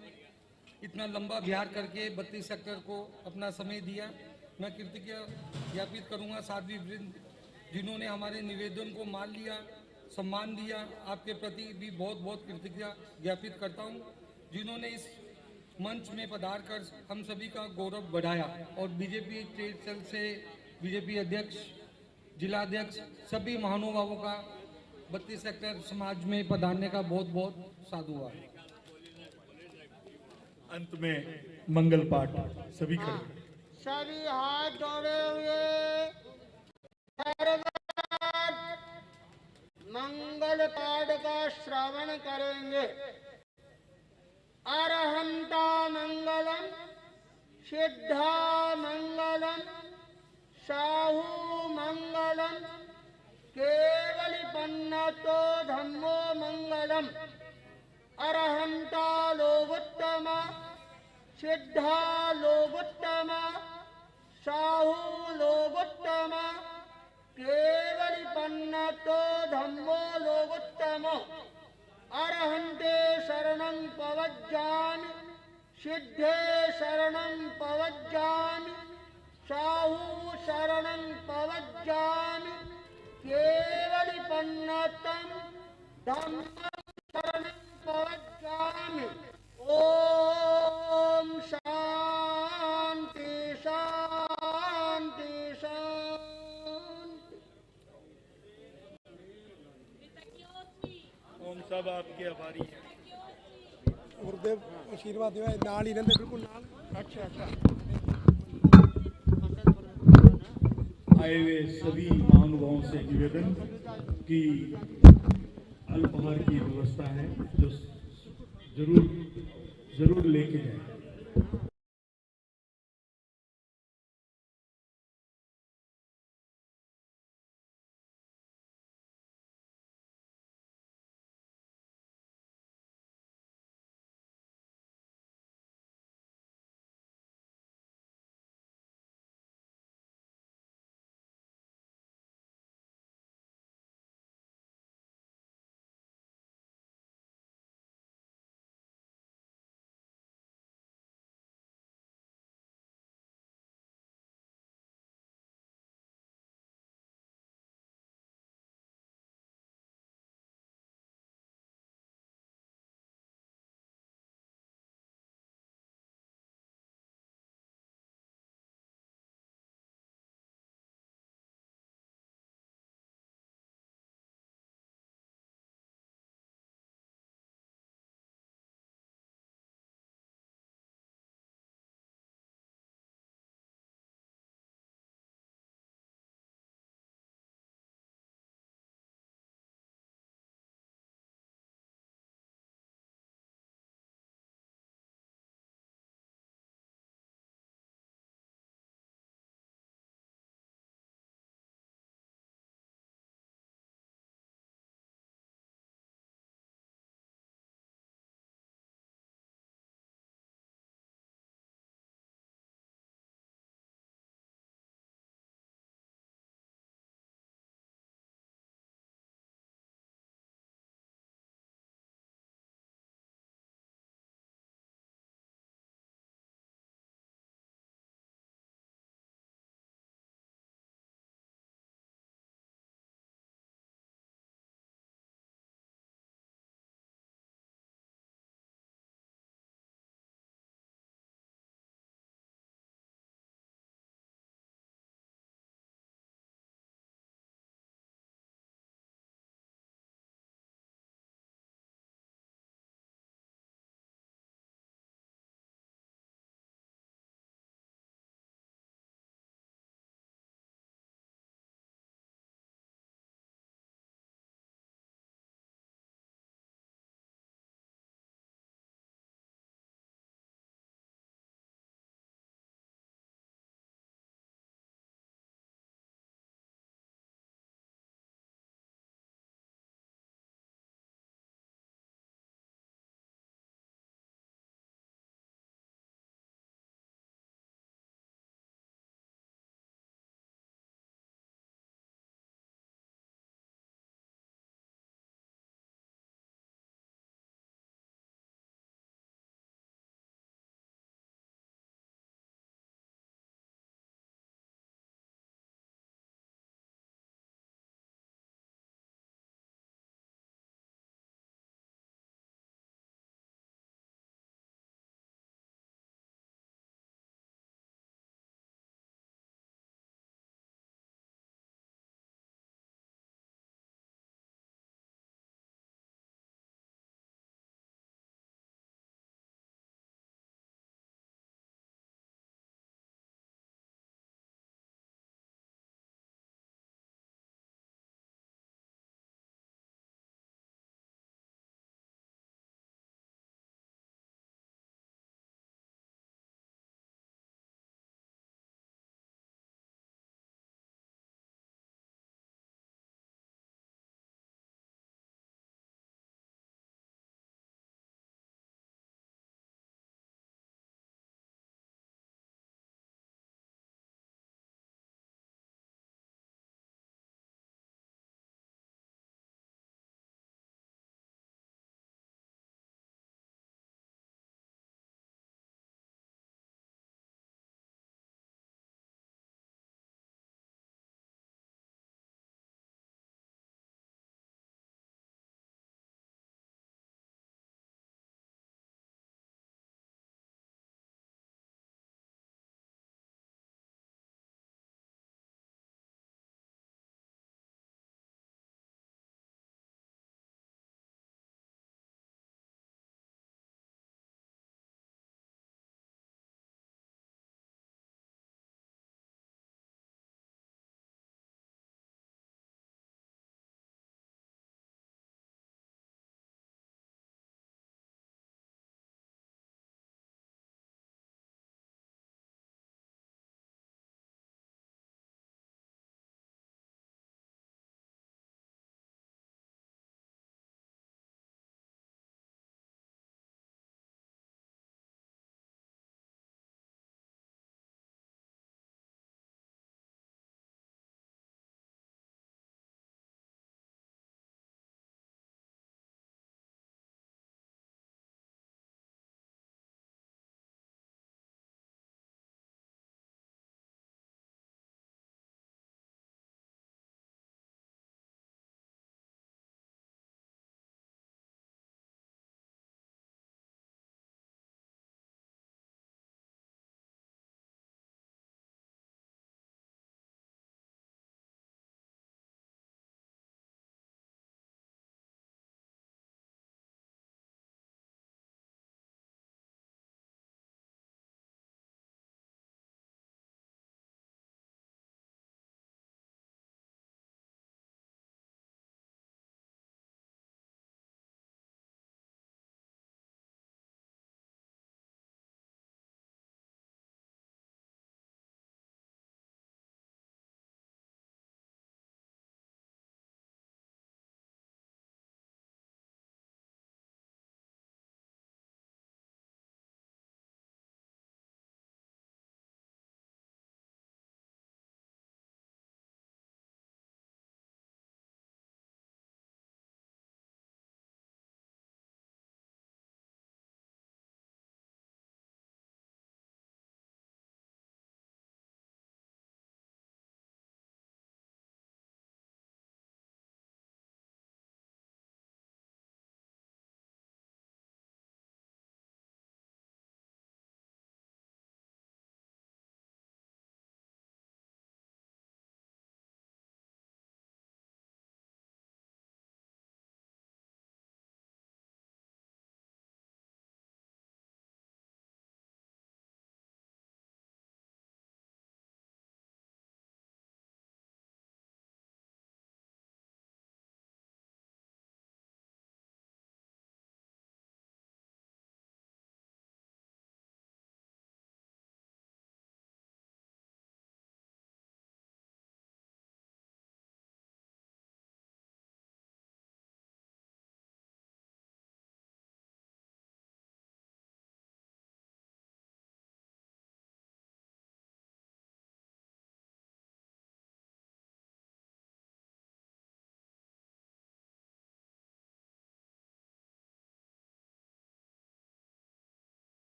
इतना लंबा विहार करके 32 सेक्टर को अपना समय दिया, मैं कृतज्ञता ज्ञापित करूँगा। साध्वी वृंद जिन्होंने हमारे निवेदन को मान लिया, सम्मान दिया, आपके प्रति भी बहुत बहुत कृतज्ञता ज्ञापित करता हूँ, जिन्होंने इस मंच में पधार कर हम सभी का गौरव बढ़ाया। और बीजेपी ट्रेड सेल से बीजेपी अध्यक्ष, जिलाध्यक्ष, सभी महानुभावों का 32 सेक्टर समाज में पधारने का बहुत बहुत साधुवाद। अंत में मंगल पाठ सभी खड़े। सभी हाथ जोड़े हुए मंगल पाठ का श्रवण करेंगे। अरहंता मंगलम सिद्धा मंगलम साहू मंगलम केवलिपन्नतो धम्मो मंगलम अरहंता लोकोत्तम सिद्धा लोकोत्तम साहू लोकोत्तम केवलिपन्नतो धम्मो लोकोत्तम अरहंते शरणं पवज्जामि सिद्धे शरणं पवज्जामि साहू शरणं पवज्जामि केवलिपन्नतं धम्मं शरणं पवज्जामि। ओम शांति शांति शांति। हम सब आपके आभारी हैं। गुरुदेव आशीर्वाद दिया नाल ही रहते बिल्कुल नाल। अच्छा अच्छा। आए हुए सभी महानुभावों से निवेदन कि अल्पाहार की व्यवस्था है जो जरूर लेके जाए।